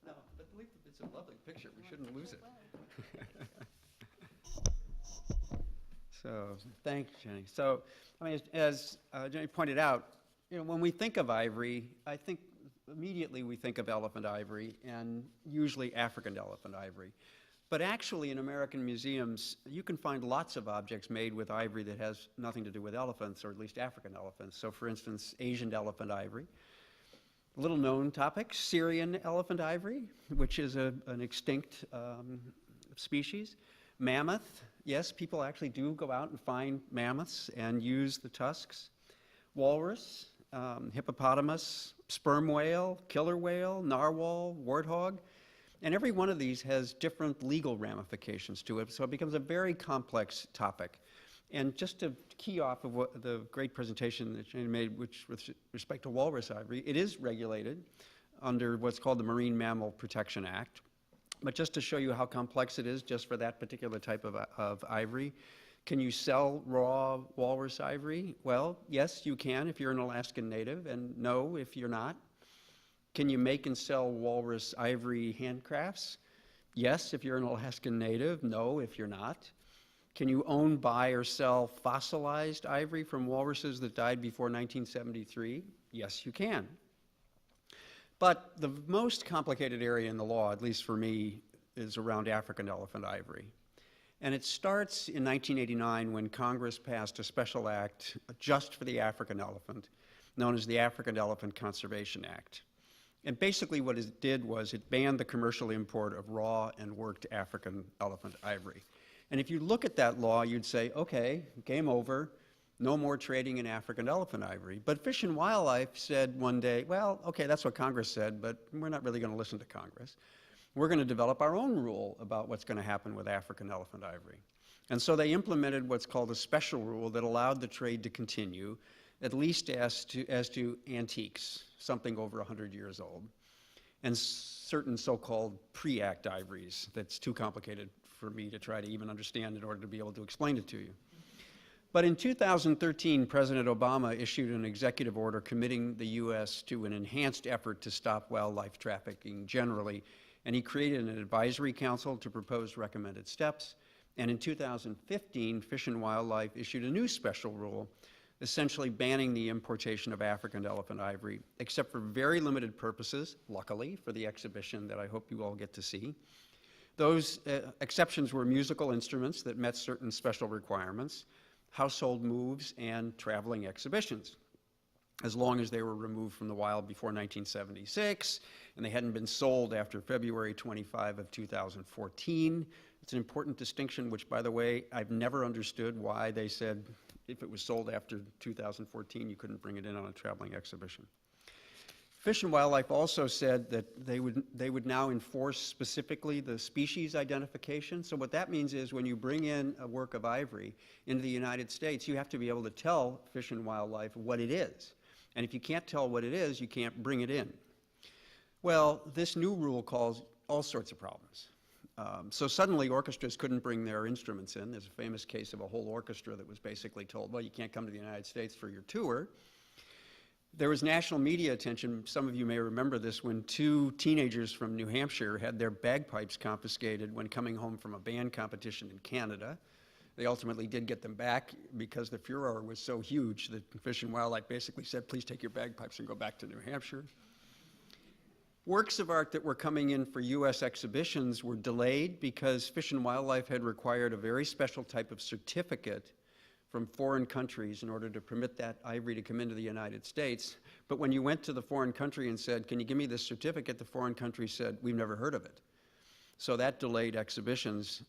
S4: No, but it's a lovely picture. We shouldn't lose it. So, thanks, Jenny. So, I mean, as Jenny pointed out, when we think of ivory, I think immediately we think of elephant ivory, and usually African elephant ivory. But actually, in American museums, you can find lots of objects made with ivory that has nothing to do with elephants, or at least African elephants. So, for instance, Asian elephant ivory. A little known topic, Syrian elephant ivory, which is an extinct species. Mammoth, yes, people actually do go out and find mammoths and use the tusks. Walrus, hippopotamus, sperm whale, killer whale, narwhal, warthog. And every one of these has different legal ramifications to it, so it becomes a very complex topic. And just to key off of what the great presentation that Jane made, which with respect to walrus ivory, it is regulated under what's called the Marine Mammal Protection Act. But just to show you how complex it is just for that particular type of ivory, can you sell raw walrus ivory? Well, yes, you can if you're an Alaskan native, and no if you're not. Can you make and sell walrus ivory handcrafts? Yes, if you're an Alaskan native, no if you're not. Can you own, buy, or sell fossilized ivory from walruses that died before 1973? Yes, you can. But the most complicated area in the law, at least for me, is around African elephant ivory. And it starts in 1989 when Congress passed a special act just for the African elephant, known as the African Elephant Conservation Act. And basically what it did was it banned the commercial import of raw and worked African elephant ivory. And if you look at that law, you'd say, okay, game over, no more trading in African elephant ivory. But Fish and Wildlife said one day, well, okay, that's what Congress said, but we're not really going to listen to Congress. We're going to develop our own rule about what's going to happen with African elephant ivory. And so they implemented what's called a special rule that allowed the trade to continue, at least as to antiques, something over 100 years old, and certain so-called pre-act ivories that's too complicated for me to try to even understand in order to be able to explain it to you. But in 2013, President Obama issued an executive order committing the U.S. to an enhanced effort to stop wildlife trafficking generally, and he created an advisory council to propose recommended steps. And in 2015, Fish and Wildlife issued a new special rule, essentially banning the importation of African elephant ivory, except for very limited purposes, luckily, for the exhibition that I hope you all get to see. Those exceptions were musical instruments that met certain special requirements, household moves, and traveling exhibitions, as long as they were removed from the wild before 1976, and they hadn't been sold after February 25 of 2014. It's an important distinction, which, by the way, I've never understood why they said if it was sold after 2014, you couldn't bring it in on a traveling exhibition. Fish and Wildlife also said that they would now enforce specifically the species identification. So what that means is when you bring in a work of ivory into the United States, you have to be able to tell Fish and Wildlife what it is. And if you can't tell what it is, you can't bring it in. Well, this new rule caused all sorts of problems. So suddenly orchestras couldn't bring their instruments in. There's a famous case of a whole orchestra that was basically told, well, you can't come to the United States for your tour. There was national media attention, some of you may remember this, when two teenagers from New Hampshire had their bagpipes confiscated when coming home from a band competition in Canada. They ultimately did get them back because the furor was so huge that Fish and Wildlife basically said, please take your bagpipes and go back to New Hampshire. Works of art that were coming in for US exhibitions were delayed because Fish and Wildlife had required a very special type of certificate from foreign countries in order to permit that ivory to come into the United States. But when you went to the foreign country and said, can you give me this certificate, the foreign country said, we've never heard of it. So that delayed exhibitions.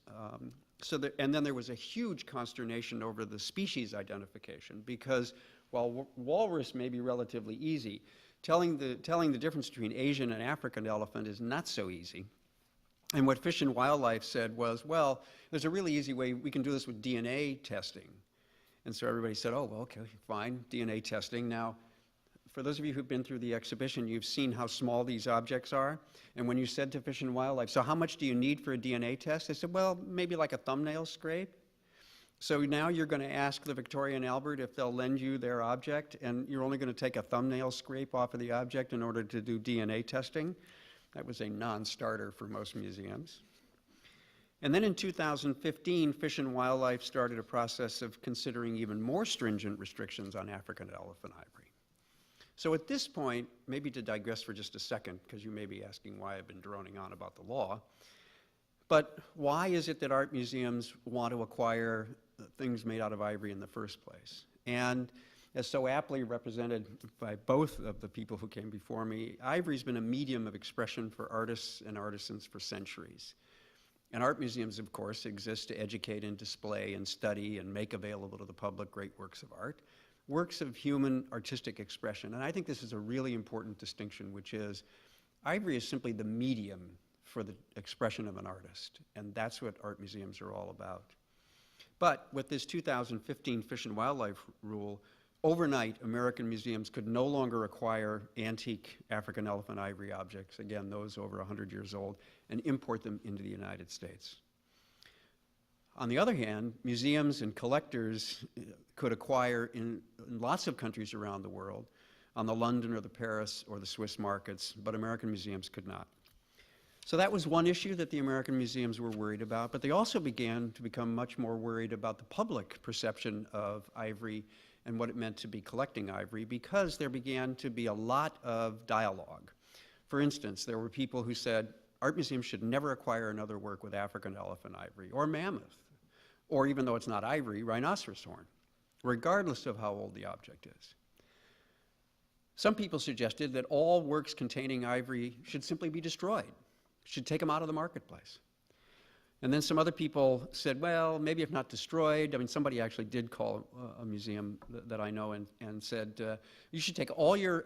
S4: And then there was a huge consternation over the species identification because while walrus may be relatively easy, telling the difference between Asian and African elephant is not so easy. And what Fish and Wildlife said was, well, there's a really easy way, we can do this with DNA testing. And so everybody said, oh, well, okay, fine, DNA testing. Now, for those of you who've been through the exhibition, you've seen how small these objects are. And when you said to Fish and Wildlife, so how much do you need for a DNA test? They said, well, maybe like a thumbnail scrape. So now you're going to ask the Victoria and Albert if they'll lend you their object, and you're only going to take a thumbnail scrape off of the object in order to do DNA testing. That was a non-starter for most museums. And then in 2015, Fish and Wildlife started a process of considering even more stringent restrictions on African elephant ivory. So at this point, maybe to digress for just a second, because you may be asking why I've been droning on about the law, but why is it that art museums want to acquire things made out of ivory in the first place? And as so aptly represented by both of the people who came before me, ivory's been a medium of expression for artists and artisans for centuries. And art museums, of course, exist to educate and display and study and make available to the public great works of art, works of human artistic expression. And I think this is a really important distinction, which is ivory is simply the medium for the expression of an artist. And that's what art museums are all about. But with this 2015 Fish and Wildlife rule, overnight, American museums could no longer acquire antique African elephant ivory objects, again, those over 100 years old, and import them into the United States. On the other hand, museums and collectors could acquire in lots of countries around the world, on the London or the Paris or the Swiss markets, but American museums could not. So that was one issue that the American museums were worried about, but they also began to become much more worried about the public perception of ivory and what it meant to be collecting ivory, because there began to be a lot of dialogue. For instance, there were people who said, art museums should never acquire another work with African elephant ivory, or mammoth, or even though it's not ivory, rhinoceros horn, regardless of how old the object is. Some people suggested that all works containing ivory should simply be destroyed, should take them out of the marketplace. And then some other people said, well, maybe if not destroyed. I mean, somebody actually did call a museum that I know and said, you should take all your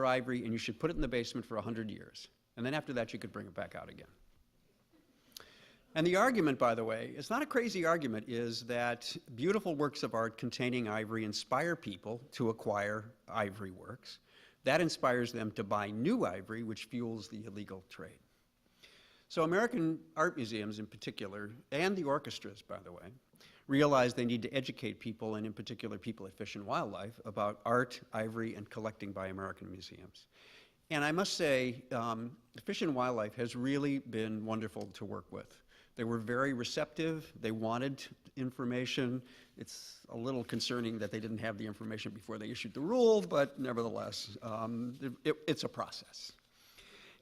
S4: ivory and you should put it in the basement for 100 years. And then after that, you could bring it back out again. And the argument, by the way, it's not a crazy argument, is that beautiful works of art containing ivory inspire people to acquire ivory works. That inspires them to buy new ivory, which fuels the illegal trade. So American art museums in particular, and the orchestras, by the way, realize they need to educate people, and in particular people at Fish and Wildlife, about art, ivory, and collecting by American museums. And I must say, Fish and Wildlife has really been wonderful to work with. They were very receptive. They wanted information. It's a little concerning that they didn't have the information before they issued the rule, but nevertheless, it's a process.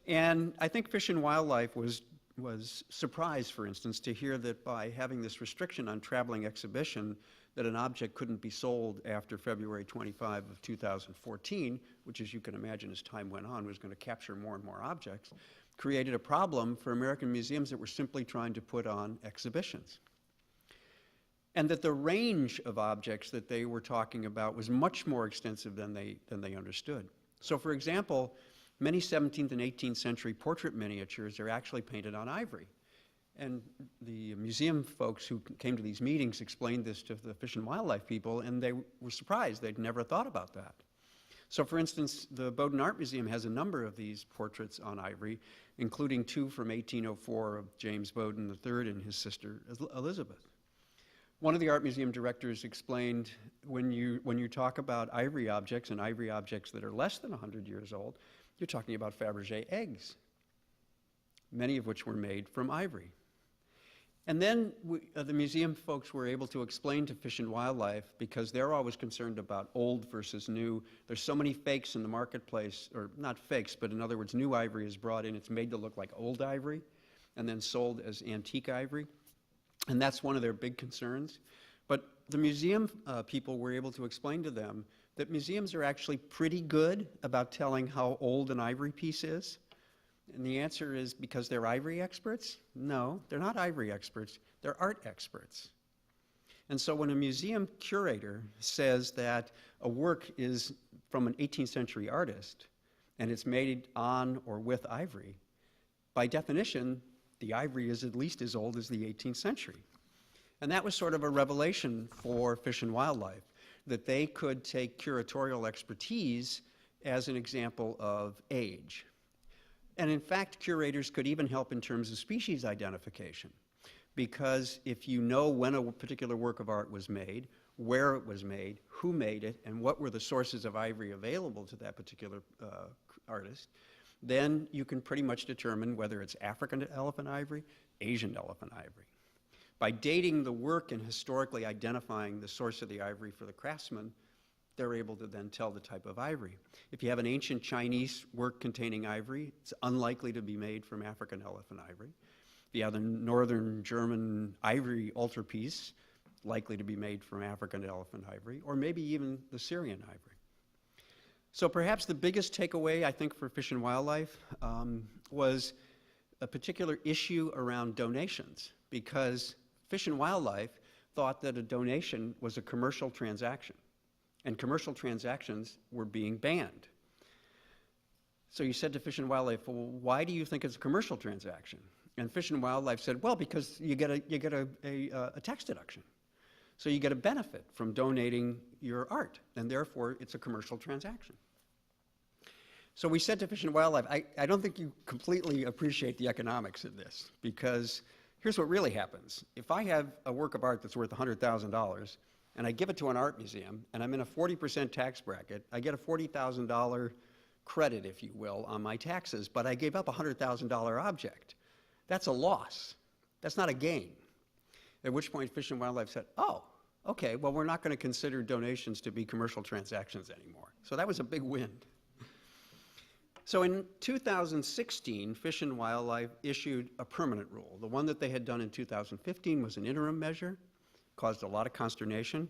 S4: And I think Fish and Wildlife was surprised, for instance, to hear that by having this restriction on traveling exhibition, that an object couldn't be sold after February 25 of 2014, which, as you can imagine, as time went on, was going to capture more and more objects, created a problem for American museums that were simply trying to put on exhibitions. And that the range of objects that they were talking about was much more extensive than they understood. So, for example, many 17th and 18th century portrait miniatures are actually painted on ivory. And the museum folks who came to these meetings explained this to the Fish and Wildlife people, and they were surprised. They'd never thought about that. So, for instance, the Bowdoin Art Museum has a number of these portraits on ivory, including two from 1804 of James Bowdoin III and his sister Elizabeth. One of the art museum directors explained, when you talk about ivory objects and ivory objects that are less than 100 years old, you're talking about Fabergé eggs, many of which were made from ivory. And then the museum folks were able to explain to Fish and Wildlife, because they're always concerned about old versus new. There's so many fakes in the marketplace, or not fakes, but in other words, new ivory is brought in. It's made to look like old ivory and then sold as antique ivory. And that's one of their big concerns. But the museum people were able to explain to them that museums are actually pretty good about telling how old an ivory piece is. And the answer is because they're ivory experts? No, they're not ivory experts. They're art experts. And so when a museum curator says that a work is from an 18th century artist and it's made on or with ivory, by definition, the ivory is at least as old as the 18th century. And that was sort of a revelation for Fish and Wildlife, that they could take curatorial expertise as an example of age. And in fact, curators could even help in terms of species identification, because if you know when a particular work of art was made, where it was made, who made it, and what were the sources of ivory available to that particular artist, then you can pretty much determine whether it's African elephant ivory, Asian elephant ivory. By dating the work and historically identifying the source of the ivory for the craftsman, they're able to then tell the type of ivory. If you have an ancient Chinese work containing ivory, it's unlikely to be made from African elephant ivory. If you have the northern German ivory altarpiece, likely to be made from African elephant ivory, or maybe even the Syrian ivory. So perhaps the biggest takeaway, I think, for Fish and Wildlife was a particular issue around donations, because Fish and Wildlife thought that a donation was a commercial transaction, and commercial transactions were being banned. So you said to Fish and Wildlife, well, why do you think it's a commercial transaction? And Fish and Wildlife said, well, because you get a tax deduction. So you get a benefit from donating your art, and therefore it's a commercial transaction. So we said to Fish and Wildlife, I don't think you completely appreciate the economics of this, because here's what really happens. If I have a work of art that's worth $100,000, and I give it to an art museum, and I'm in a 40% tax bracket, I get a $40,000 credit, if you will, on my taxes, but I gave up a $100,000 object. That's a loss. That's not a gain. At which point Fish and Wildlife said, oh, okay, well, we're not going to consider donations to be commercial transactions anymore. So that was a big win. So in 2016, Fish and Wildlife issued a permanent rule. The one that they had done in 2015 was an interim measure, caused a lot of consternation.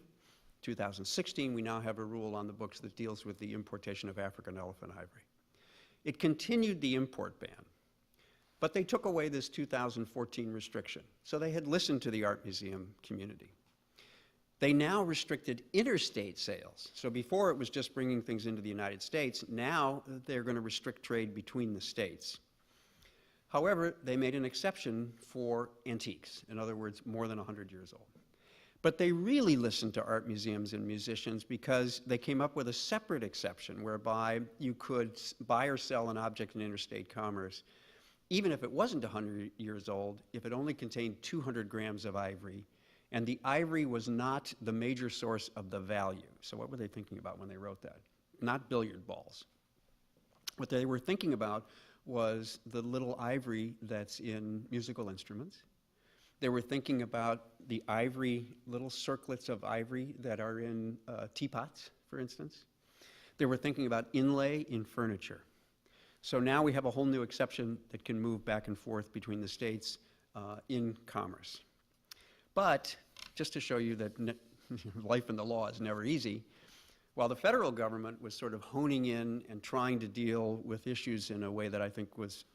S4: 2016, we now have a rule on the books that deals with the importation of African elephant ivory. It continued the import ban, but they took away this 2014 restriction. So they had listened to the art museum community. They now restricted interstate sales. So before it was just bringing things into the United States, now they're going to restrict trade between the states. However, they made an exception for antiques, in other words, more than 100 years old. But they really listened to art museums and musicians because they came up with a separate exception whereby you could buy or sell an object in interstate commerce, even if it wasn't 100 years old, if it only contained 200 grams of ivory, and the ivory was not the major source of the value. So what were they thinking about when they wrote that? Not billiard balls. What they were thinking about was the little ivory that's in musical instruments. They were thinking about the ivory, little circlets of ivory that are in teapots, for instance. They were thinking about inlay in furniture. So now we have a whole new exception that can move back and forth between the states in commerce. But just to show you that life in the law is never easy, while the federal government was sort of honing in and trying to deal with issues in a way that I think was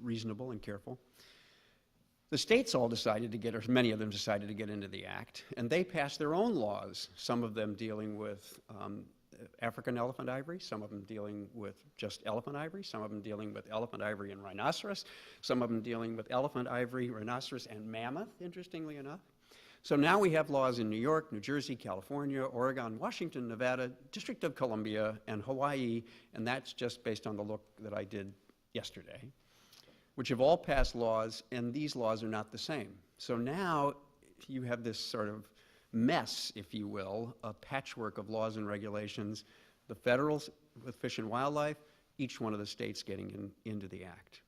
S4: reasonable and careful, the states all decided to get, or many of them decided to get into the act, and they passed their own laws, some of them dealing with African elephant ivory, some of them dealing with just elephant ivory, some of them dealing with elephant ivory and rhinoceros, some of them dealing with elephant ivory, rhinoceros, and mammoth, interestingly enough. So now we have laws in New York, New Jersey, California, Oregon, Washington, Nevada, District of Columbia, and Hawaii, and that's just based on the look that I did yesterday, which have all passed laws, and these laws are not the same. So now you have this sort of mess, if you will, a patchwork of laws and regulations, the federals with Fish and Wildlife, each one of the states getting into the act.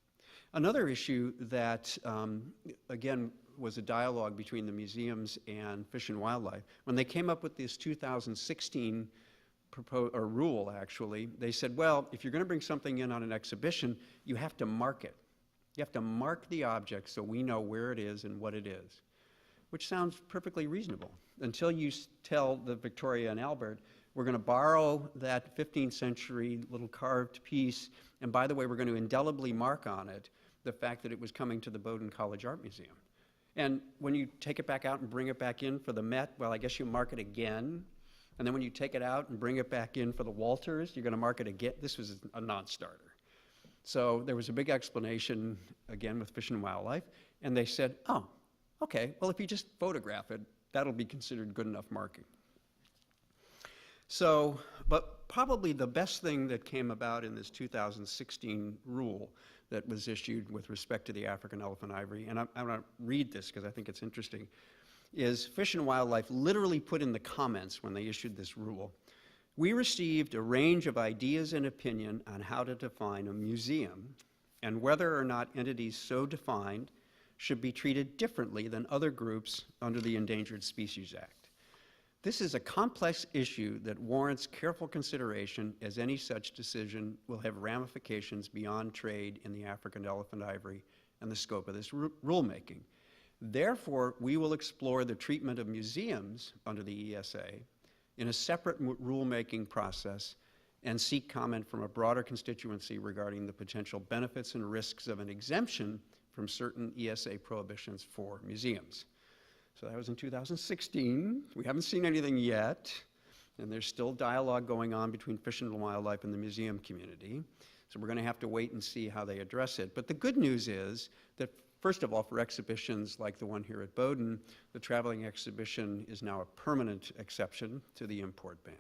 S4: Another issue that, again, was a dialogue between the museums and Fish and Wildlife. When they came up with this 2016 rule, actually, they said, well, if you're going to bring something in on an exhibition, you have to mark it. You have to mark the object so we know where it is and what it is, which sounds perfectly reasonable until you tell the Victoria and Albert, we're going to borrow that 15th century little carved piece, and by the way, we're going to indelibly mark on it the fact that it was coming to the Bowdoin College Art Museum. And when you take it back out and bring it back in for the Met, well, I guess you mark it again. And then when you take it out and bring it back in for the Walters, you're going to mark it again. This was a non-starter. So there was a big explanation, again, with Fish and Wildlife. And they said, oh, okay, well, if you just photograph it, that'll be considered good enough marking. So, but probably the best thing that came about in this 2016 rule that was issued with respect to the African elephant ivory, and I'm going to read this because I think it's interesting, is Fish and Wildlife literally put in the comments when they issued this rule, we received a range of ideas and opinion on how to define a museum and whether or not entities so defined should be treated differently than other groups under the Endangered Species Act. This is a complex issue that warrants careful consideration, as any such decision will have ramifications beyond trade in the African elephant ivory and the scope of this rulemaking. Therefore, we will explore the treatment of museums under the ESA in a separate rulemaking process and seek comment from a broader constituency regarding the potential benefits and risks of an exemption from certain ESA prohibitions for museums. So that was in 2016. We haven't seen anything yet, and there's still dialogue going on between Fish and Wildlife and the museum community. So we're going to have to wait and see how they address it. But the good news is that, first of all, for exhibitions like the one here at Bowdoin, the traveling exhibition is now a permanent exception to the import ban.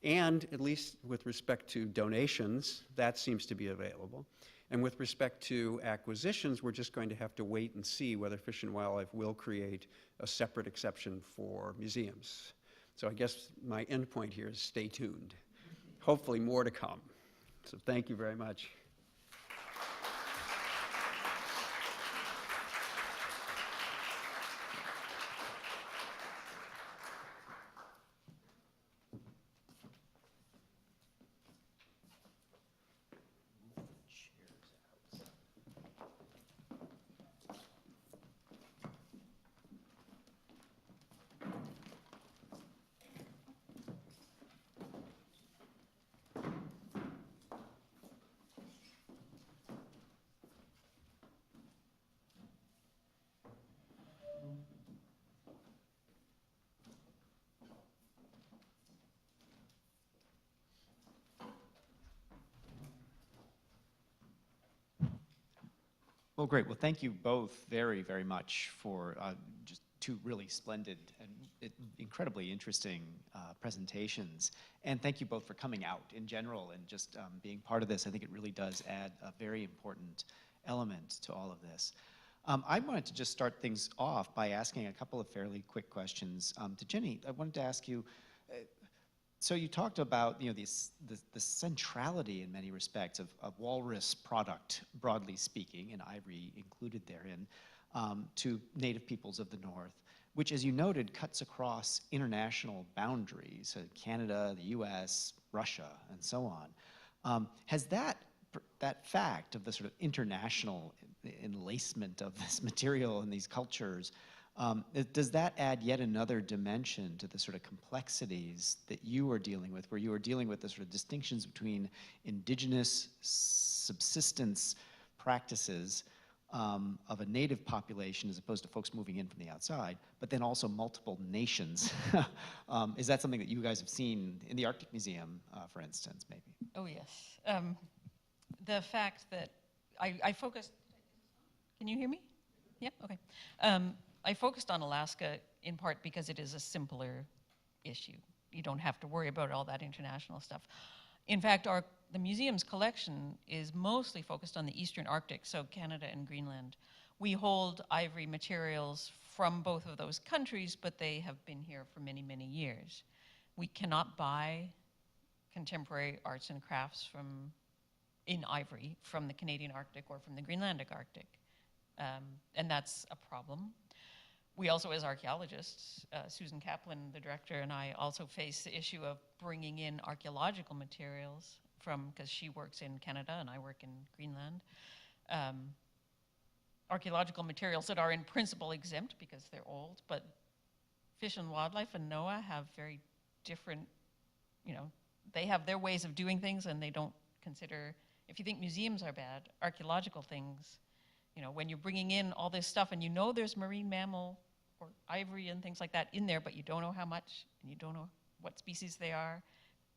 S4: And at least with respect to donations, that seems to be available. And with respect to acquisitions, we're just going to have to wait and see whether Fish and Wildlife will create a separate exception for museums. So I guess my end point here is stay tuned. Hopefully more to come. So thank you very much.
S2: Well, great. Well, thank you both very, very much for just two really splendid and incredibly interesting presentations. And thank you both for coming out in general and just being part of this. I think it really does add a very important element to all of this. I wanted to just start things off by asking a couple of fairly quick questions. To Jenny, I wanted to ask you, so you talked about the centrality in many respects of walrus product, broadly speaking, and ivory included therein, to native peoples of the North, which, as you noted, cuts across international boundaries, Canada, the US, Russia, and so on. Has that fact of the sort of international enlacement of this material and these cultures, does that add yet another dimension to the sort of complexities that you are dealing with, where you are dealing with the sort of distinctions between indigenous subsistence practices of a native population as opposed to folks moving in from the outside, but then also multiple nations? Is that something that you guys have seen in the Arctic Museum, for instance, maybe?
S3: Oh, yes. The fact that I focused, can you hear me? Yeah, okay. I focused on Alaska in part because it is a simpler issue. You don't have to worry about all that international stuff. In fact, the museum's collection is mostly focused on the Eastern Arctic, so Canada and Greenland. We hold ivory materials from both of those countries, but they have been here for many, many years. We cannot buy contemporary arts and crafts in ivory from the Canadian Arctic or from the Greenlandic Arctic, and that's a problem. We also, as archaeologists, Susan Kaplan, the director, and I also face the issue of bringing in archaeological materials because she works in Canada and I work in Greenland. Archaeological materials that are in principle exempt because they're old, but Fish and Wildlife and NOAA have very different, they have their ways of doing things, and they don't consider, if you think museums are bad, archaeological things, when you're bringing in all this stuff and there's marine mammal or ivory and things like that in there, but you don't know how much and you don't know what species they are,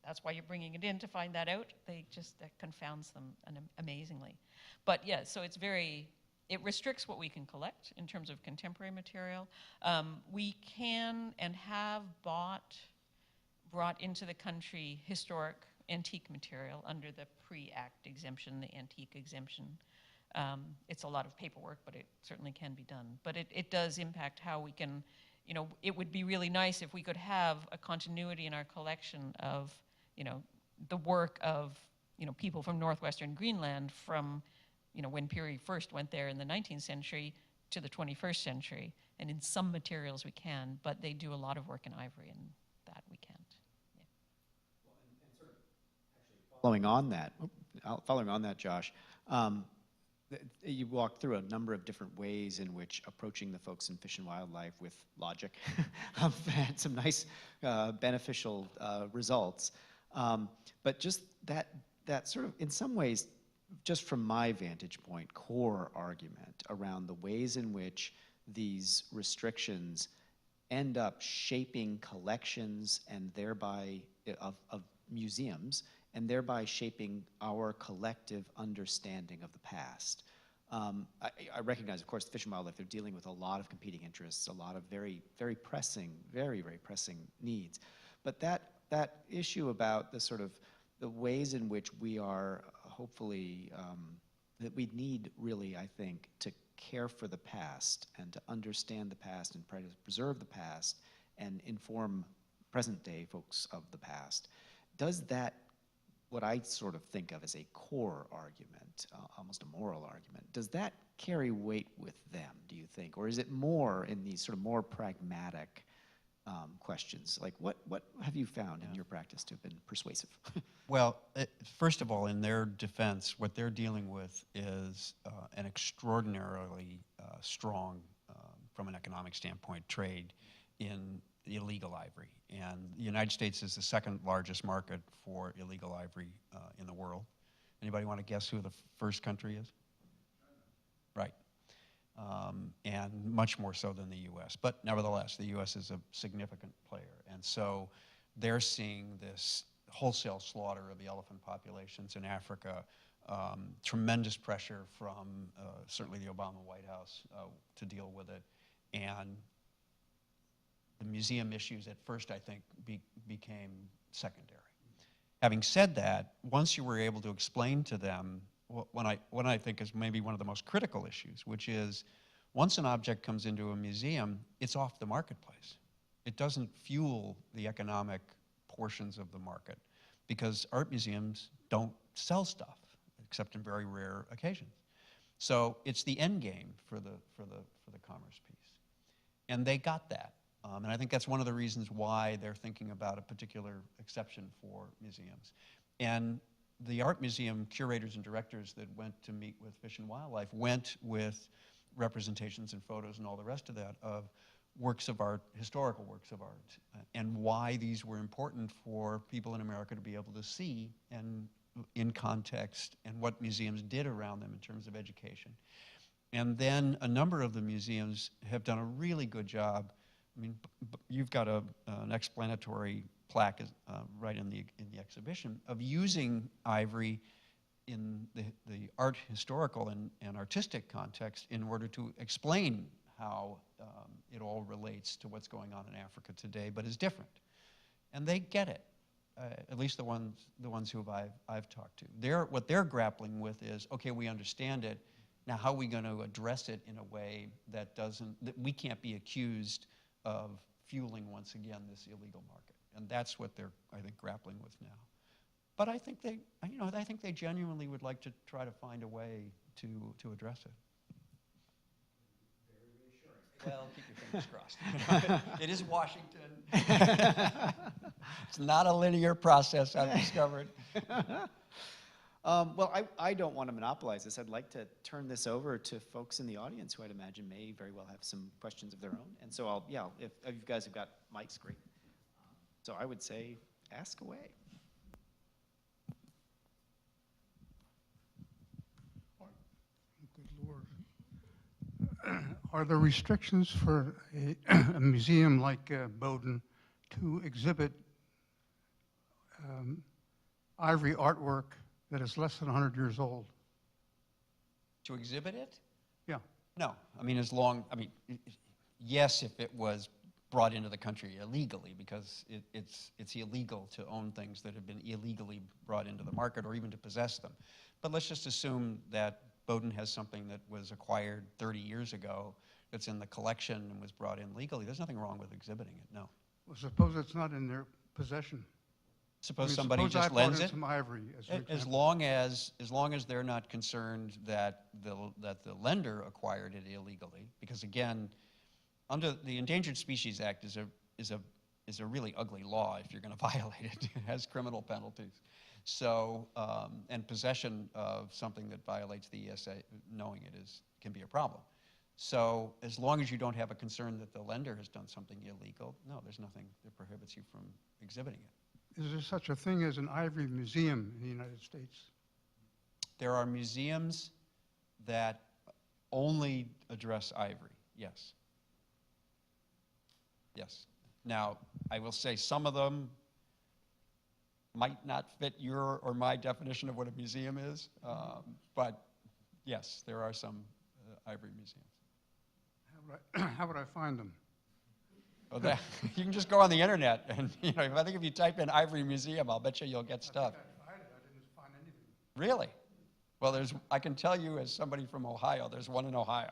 S3: that's why you're bringing it in to find that out. That confounds them amazingly. But yeah, so it restricts what we can collect in terms of contemporary material. We can and have brought into the country historic antique material under the pre-act exemption, the antique exemption. It's a lot of paperwork, but it certainly can be done. But it does impact how we can, it would be really nice if we could have a continuity in our collection of, the work of, people from northwestern Greenland from, when Peary first went there in the 19th century to the 21st century. And in some materials we can, but they do a lot of work in ivory, and that we can't. Yeah.
S2: Well, and sort of actually following on that, Josh, you walked through a number of different ways in which approaching the folks in Fish and Wildlife with logic had some nice beneficial results. But just that sort of, in some ways, just from my vantage point, core argument around the ways in which these restrictions end up shaping collections and thereby of museums, and thereby shaping our collective understanding of the past. I recognize, of course, Fish and Wildlife, they're dealing with a lot of competing interests, a lot of very, very pressing needs. But that issue about the ways in which we are hopefully, that we need really, I think, to care for the past and to understand the past and preserve the past and inform present day folks of the past. Does that, what I sort of think of as a core argument, almost a moral argument, does that carry weight with them, do you think? Or is it more in these sort of more pragmatic questions? Like what have you found in your practice to have been persuasive?
S4: Well, first of all, in their defense, what they're dealing with is an extraordinarily strong, from an economic standpoint, trade in illegal ivory. And the United States is the second largest market for illegal ivory in the world. Anybody want to guess who the first country is? Right. And much more so than the U.S. But nevertheless, the U.S. is a significant player. And so they're seeing this wholesale slaughter of the elephant populations in Africa tremendous pressure from certainly the Obama White House to deal with it. And the museum issues at first, I think, became secondary. Having said that, once you were able to explain to them what I think is maybe one of the most critical issues, which is once an object comes into a museum, it's off the marketplace. It doesn't fuel the economic portions of the market because art museums don't sell stuff except in very rare occasions. So it's the end game for the commerce piece. And they got that. And I think that's one of the reasons why they're thinking about a particular exception for museums. And the art museum curators and directors that went to meet with Fish and Wildlife went with representations and photos and all the rest of that of works of art, historical works of art, and why these were important for people in America to be able to see and in context and what museums did around them in terms of education. And then a number of the museums have done a really good job. I mean, you've got an explanatory plaque right in the exhibition of using ivory in the art historical and artistic context in order to explain how it all relates to what's going on in Africa today, but is different. And they get it, at least the ones who I've talked to. What they're grappling with is, okay, we understand it. Now, how are we going to address it in a way that we can't be accused of fueling once again this illegal market? And that's what they're, I think, grappling with now. But I think they genuinely would like to try to find a way to address it. Very reassuring. Well, keep your fingers crossed. It is Washington. It's not a linear process, I've discovered.
S2: Well, I don't want to monopolize this. I'd like to turn this over to folks in the audience who I'd imagine may very well have some questions of their own. And so if you guys have got mics, great. So I would say, ask away.
S5: Good Lord. Are there restrictions for a museum like Bowdoin to exhibit ivory artwork that is less than 100 years old?
S4: To exhibit it?
S5: Yeah.
S4: No. I mean, yes, if it was brought into the country illegally, because it's illegal to own things that have been illegally brought into the market or even to possess them. But let's just assume that Bowdoin has something that was acquired 30 years ago that's in the collection and was brought in legally. There's nothing wrong with exhibiting it, no.
S5: Well, suppose it's not in their possession.
S4: Suppose somebody just
S5: I
S4: lends
S5: brought in
S4: it.
S5: some ivory,
S4: As long as they're not concerned that the lender acquired it illegally, because again, under the Endangered Species Act is a really ugly law if you're going to violate it. It has criminal penalties. So and possession of something that violates the ESA, knowing it can be a problem. So as long as you don't have a concern that the lender has done something illegal, no, there's nothing that prohibits you from exhibiting it.
S5: Is there such a thing as an ivory museum in the United States?
S4: There are museums that only address ivory, yes. Yes. Now, I will say some of them might not fit your or my definition of what a museum is, but yes, there are some ivory museums.
S5: How would I find them?
S4: Well, you can just go on the internet, and I think if you type in Ivory Museum, I'll bet you'll get stuff.
S5: I didn't find anything.
S4: Really? Well, I can tell you as somebody from Ohio, there's one in Ohio.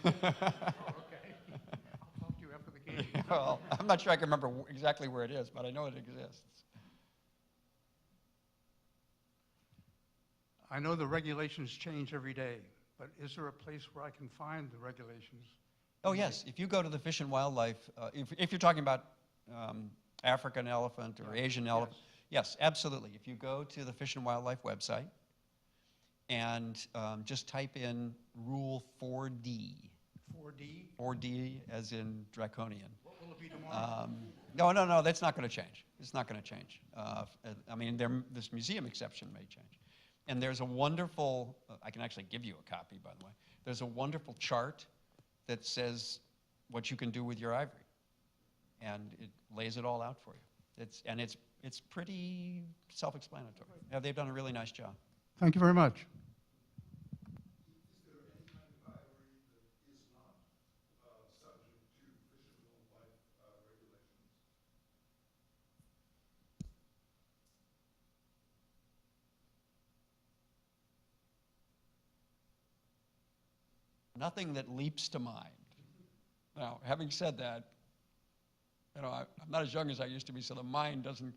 S5: Oh, okay. I'll talk to you after the game.
S4: Well, I'm not sure I can remember exactly where it is, but I know it exists.
S5: I know the regulations change every day, but is there a place where I can find the regulations?
S4: Oh, yes. If you go to the Fish and Wildlife, if you're talking about African elephant or Asian elephant, yes, absolutely. If you go to the Fish and Wildlife website and just type in Rule 4D.
S5: 4D?
S4: 4D as in draconian.
S5: What will it be tomorrow?
S4: No, that's not going to change. It's not going to change. I mean, this museum exception may change. And there's a wonderful, I can actually give you a copy, by the way. There's a wonderful chart that says what you can do with your ivory. And it lays it all out for you. It's pretty self-explanatory. Yeah, they've done a really nice job.
S5: Thank you very much.
S6: Nothing that leaps to mind. Now, having said that, I'm not as young as I used to be, so the mind doesn't,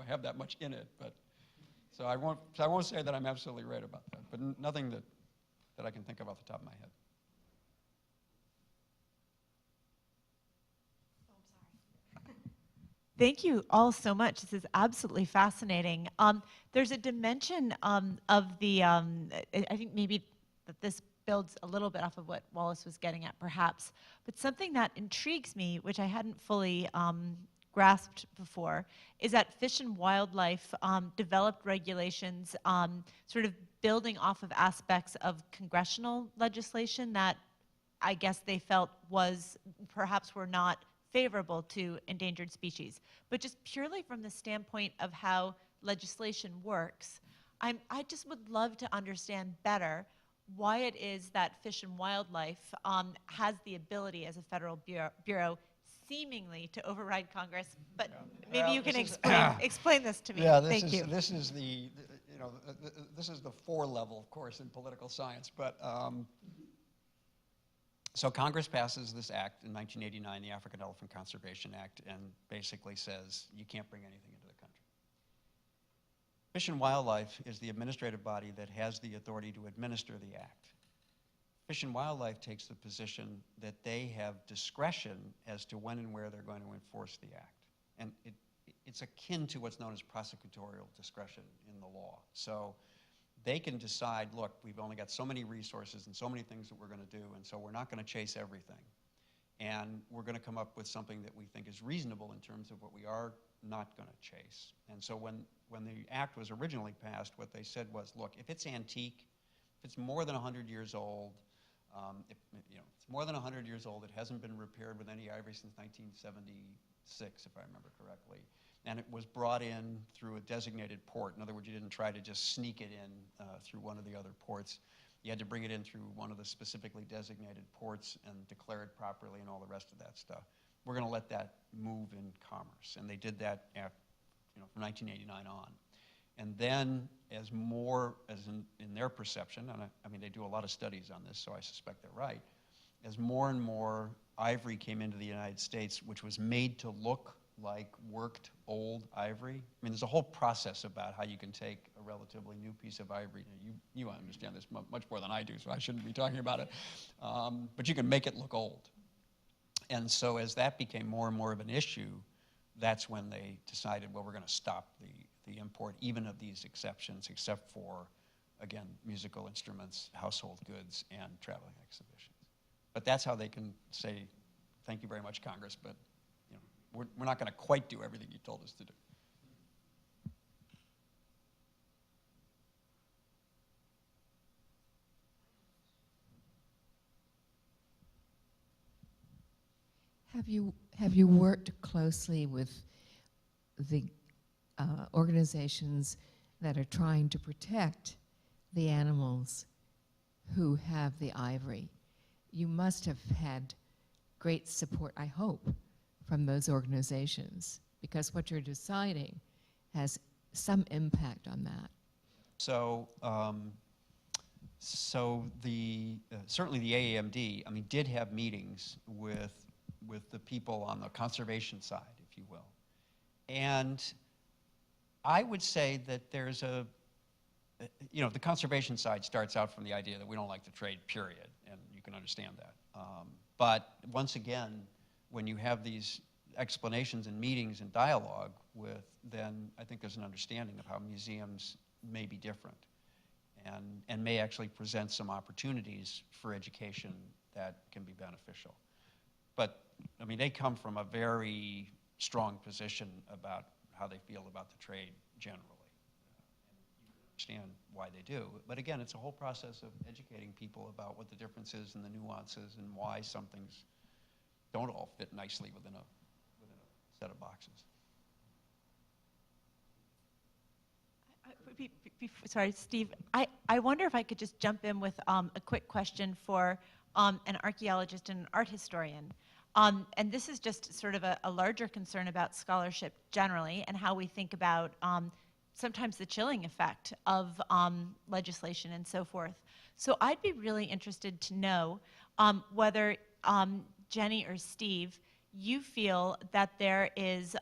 S6: have that much in it. But so I won't say that I'm absolutely right about that. But nothing that I can think of off the top of my head.
S1: Thank you all so much. This is absolutely fascinating. There's a dimension of the, I think maybe that this builds a little bit off of what Wallace was getting at, perhaps, but something that intrigues me, which I hadn't fully grasped before, is that Fish and Wildlife developed regulations sort of building off of aspects of congressional legislation that I guess they felt perhaps were not favorable to endangered species. But just purely from the standpoint of how legislation works, I just would love to understand better why it is that Fish and Wildlife has the ability as a federal bureau seemingly to override Congress, but maybe you can explain this to me.
S6: Yeah,
S1: Thank you.
S6: This is this is the 4 level, of course, in political science. But so Congress passes this act in 1989, the African Elephant Conservation Act, and basically says you can't bring anything into the country. Fish and Wildlife is the administrative body that has the authority to administer the act. Fish and Wildlife takes the position that they have discretion as to when and where they're going to enforce the act. And it's akin to what's known as prosecutorial discretion in the law. So they can decide, look, we've only got so many resources and so many things that we're going to do, and so we're not going to chase everything. And we're going to come up with something that we think is reasonable in terms of what we are not going to chase. And so when the act was originally passed, what they said was, look, if it's antique, if it's more than 100 years old, if it's more than 100 years old, it hasn't been repaired with any ivory since 1976, if I remember correctly, and it was brought in through a designated port. In other words, you didn't try to just sneak it in through one of the other ports. You had to bring it in through one of the specifically designated ports and declare it properly and all the rest of that stuff. We're going to let that move in commerce. And they did that from 1989 on. And then as in their perception, and I mean, they do a lot of studies on this, so I suspect they're right, as more and more ivory came into the United States, which was made to look like worked old ivory. I mean, there's a whole process about how you can take a relatively new piece of ivory. You understand this much more than I do, so I shouldn't be talking about it. But you can make it look old. And so as that became more and more of an issue, that's when they decided, well, we're going to stop the import, even of these exceptions, except for, again, musical instruments, household goods, and traveling exhibitions. But that's how they can say, thank you very much, Congress, but we're not going to quite do everything you told us to do.
S7: Have you worked closely with the organizations that are trying to protect the animals who have the ivory? You must have had great support, I hope, from those organizations, because what you're deciding has some impact on that.
S4: So, certainly the AAMD, I mean, did have meetings with the people on the conservation side, if you will. And I would say that there's the conservation side starts out from the idea that we don't like to trade, period, and you can understand that. But once again, when you have these explanations and meetings and dialogue then I think there's an understanding of how museums may be different and may actually present some opportunities for education that can be beneficial. But, I mean, they come from a very strong position about how they feel about the trade generally. And you can understand why they do. But again, it's a whole process of educating people about what the difference is and the nuances and why some things don't all fit nicely within a set of boxes.
S1: Sorry, Steve, I wonder if I could just jump in with a quick question for an archaeologist and an art historian. And this is just sort of a larger concern about scholarship generally and how we think about sometimes the chilling effect of legislation and so forth. So I'd be really interested to know whether Jenny or Steve, you feel that there is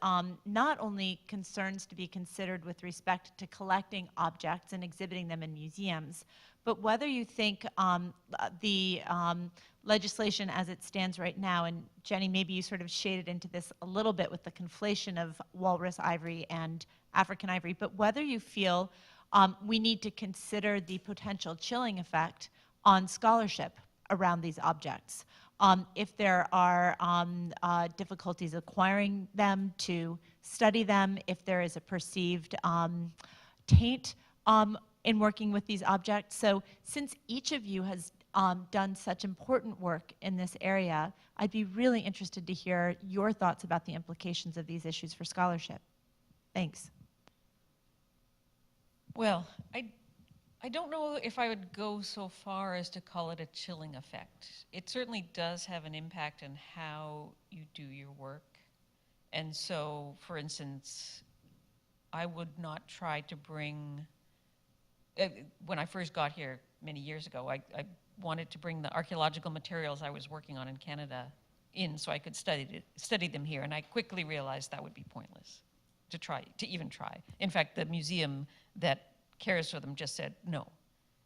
S1: not only concerns to be considered with respect to collecting objects and exhibiting them in museums, but whether you think the legislation as it stands right now, and Jenny, maybe you sort of shaded into this a little bit with the conflation of walrus ivory and African ivory, but whether you feel we need to consider the potential chilling effect on scholarship around these objects. If there are difficulties acquiring them to study them, if there is a perceived taint in working with these objects. So since each of you has done such important work in this area, I'd be really interested to hear your thoughts about the implications of these issues for scholarship. Thanks.
S3: Well, I don't know if I would go so far as to call it a chilling effect. It certainly does have an impact on how you do your work. And so, for instance, I would not try to bring, when I first got here many years ago, I wanted to bring the archaeological materials I was working on in Canada in so I could study them here. And I quickly realized that would be pointless to even try. In fact, the museum that cares for them just said, no,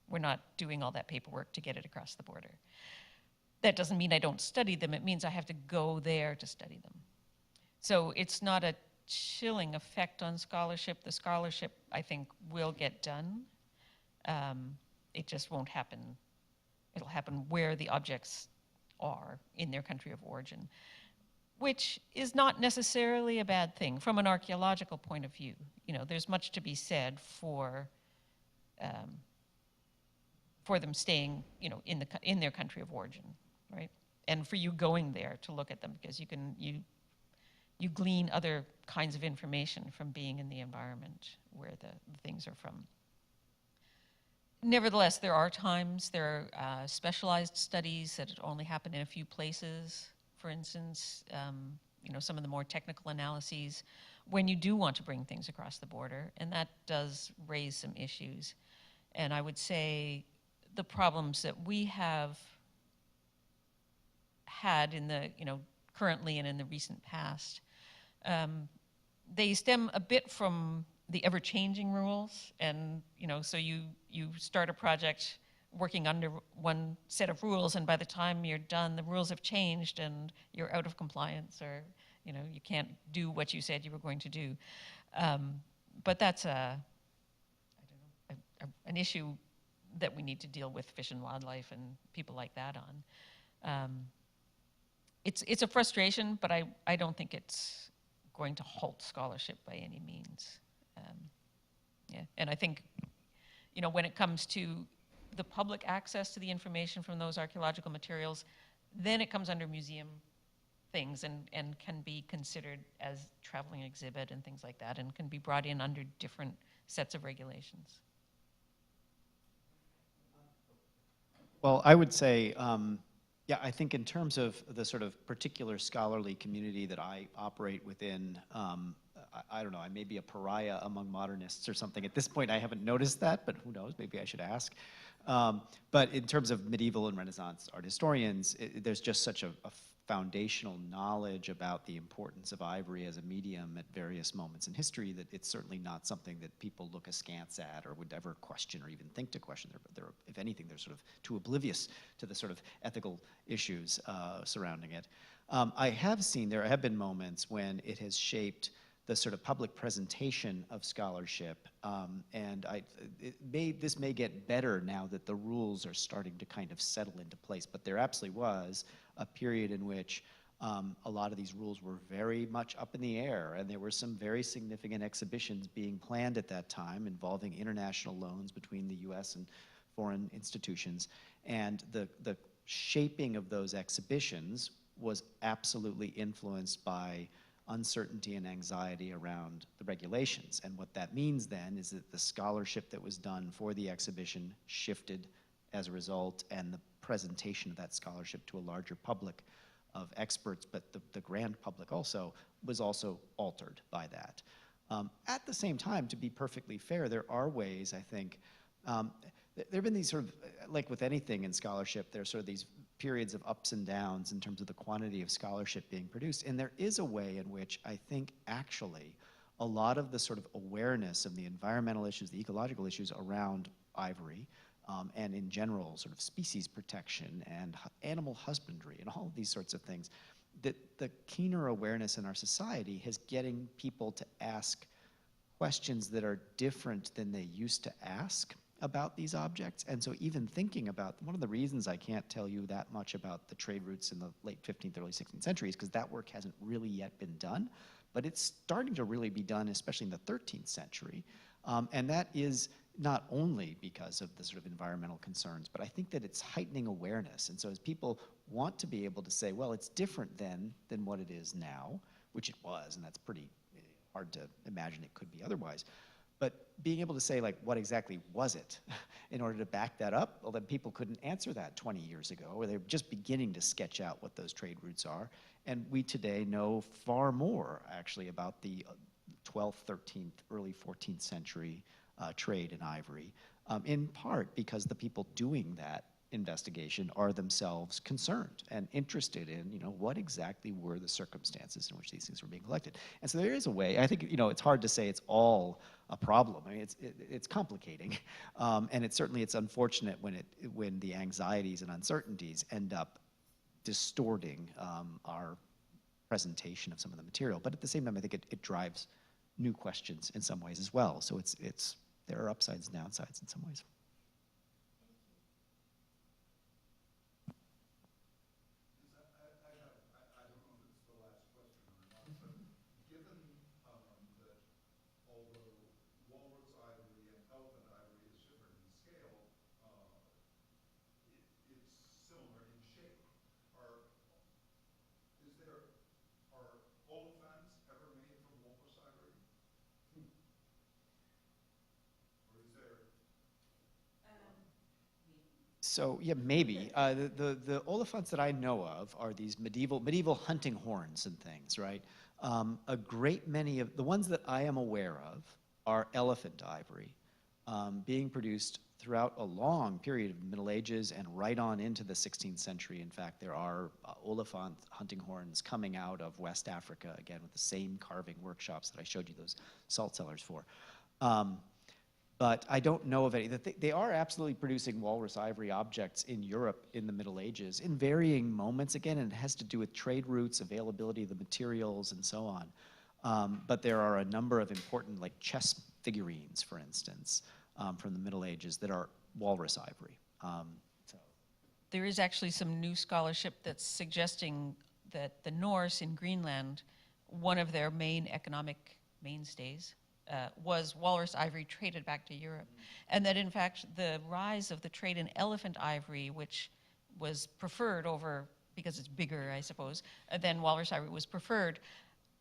S3: we're not doing all that paperwork to get it across the border. That doesn't mean I don't study them. It means I have to go there to study them. So it's not a chilling effect on scholarship. The scholarship, I think, will get done. It just won't happen. It'll happen where the objects are in their country of origin, which is not necessarily a bad thing from an archaeological point of view. You know, there's much to be said for them staying, you know, in their country of origin, right? And for you going there to look at them, because you glean other kinds of information from being in the environment where the things are from. Nevertheless, there are times, there are specialized studies that only happen in a few places. For instance, you know, some of the more technical analyses when you do want to bring things across the border, and that does raise some issues. And I would say the problems that we have had in the, you know, currently and in the recent past, they stem a bit from the ever-changing rules. And, you know, so you start a project working under one set of rules, and by the time you're done, the rules have changed and you're out of compliance, or, you know, you can't do what you said you were going to do. But that's an issue that we need to deal with Fish and Wildlife and people like that on. It's a frustration, but I don't think it's going to halt scholarship by any means. Yeah, and I think, you know, when it comes to the public access to the information from those archaeological materials, then it comes under museum things and can be considered as traveling exhibit and things like that, and can be brought in under different sets of regulations.
S2: Well, I would say, yeah, I think in terms of the sort of particular scholarly community that I operate within, I don't know, I may be a pariah among modernists or something. At this point, I haven't noticed that, but who knows, maybe I should ask. But in terms of medieval and Renaissance art historians, there's just such a foundational knowledge about the importance of ivory as a medium at various moments in history that it's certainly not something that people look askance at or would ever question or even think to question. They're, if anything, they're sort of too oblivious to the sort of ethical issues surrounding it. I have seen, there have been moments when it has shaped the sort of public presentation of scholarship, and this may get better now that the rules are starting to kind of settle into place, but there absolutely was a period in which a lot of these rules were very much up in the air, and there were some very significant exhibitions being planned at that time involving international loans between the US and foreign institutions, and the shaping of those exhibitions was absolutely influenced by uncertainty and anxiety around the regulations. And what that means then is that the scholarship that was done for the exhibition shifted as a result, and the presentation of that scholarship to a larger public of experts, but the grand public also, was also altered by that. At the same time, to be perfectly fair, there are ways, I think, there have been these sort of, like with anything in scholarship, there's sort of these periods of ups and downs in terms of the quantity of scholarship being produced. And there is a way in which I think actually a lot of the sort of awareness of the environmental issues, the ecological issues around ivory, and in general sort of species protection and animal husbandry and all of these sorts of things, that the keener awareness in our society is getting people to ask questions that are different than they used to ask about these objects. And so even thinking about, one of the reasons I can't tell you that much about the trade routes in the late 15th, early 16th centuries, because that work hasn't really yet been done, but it's starting to really be done, especially in the 13th century. And that is not only because of the sort of environmental concerns, but I think that it's heightening awareness. And so as people want to be able to say, well, it's different then than what it is now, which it was, and that's pretty hard to imagine it could be otherwise. But being able to say, like, what exactly was it in order to back that up? Well, then people couldn't answer that 20 years ago, or they're just beginning to sketch out what those trade routes are. And we today know far more, actually, about the 12th, 13th, early 14th century trade in ivory, in part because the people doing that investigation are themselves concerned and interested in, you know, what exactly were the circumstances in which these things were being collected. And so there is a way, I think, you know, it's hard to say it's all a problem. I mean, it's complicating, and it's unfortunate when the anxieties and uncertainties end up distorting our presentation of some of the material. But at the same time, I think it drives new questions in some ways as well. So there are upsides and downsides in some ways. So yeah, maybe. The olifants that I know of are these medieval hunting horns and things, right? A great many of the ones that I am aware of are elephant ivory, being produced throughout a long period of the Middle Ages and right on into the 16th century. In fact, there are oliphant hunting horns coming out of West Africa, again, with the same carving workshops that I showed you those salt cellars for. But I don't know of any. They are absolutely producing walrus ivory objects in Europe in the Middle Ages in varying moments, again, and it has to do with trade routes, availability of the materials, and so on. But there are a number of important, like chess figurines, for instance, from the Middle Ages that are walrus ivory.
S3: There is actually some new scholarship that's suggesting that the Norse in Greenland, one of their main economic mainstays, was walrus ivory traded back to Europe. And that in fact, the rise of the trade in elephant ivory, which was preferred over, because it's bigger, I suppose, than walrus ivory was preferred,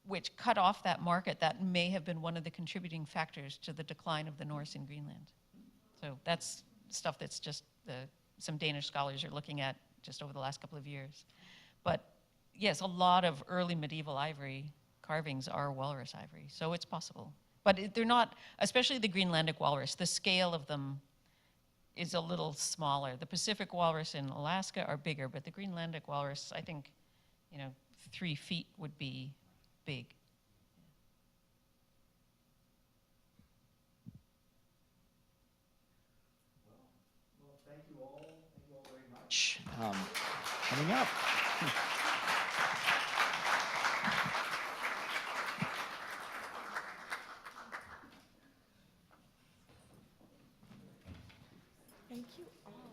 S3: which cut off that market, that may have been one of the contributing factors to the decline of the Norse in Greenland. So that's stuff that's just some Danish scholars are looking at just over the last couple of years. But yes, a lot of early medieval ivory carvings are walrus ivory, so it's possible. But they're not, especially the Greenlandic walrus, the scale of them is a little smaller. The Pacific walrus in Alaska are bigger, but the Greenlandic walrus, I think, 3 feet would be big.
S2: Well, thank you all very much. Coming up.
S1: Thank you all.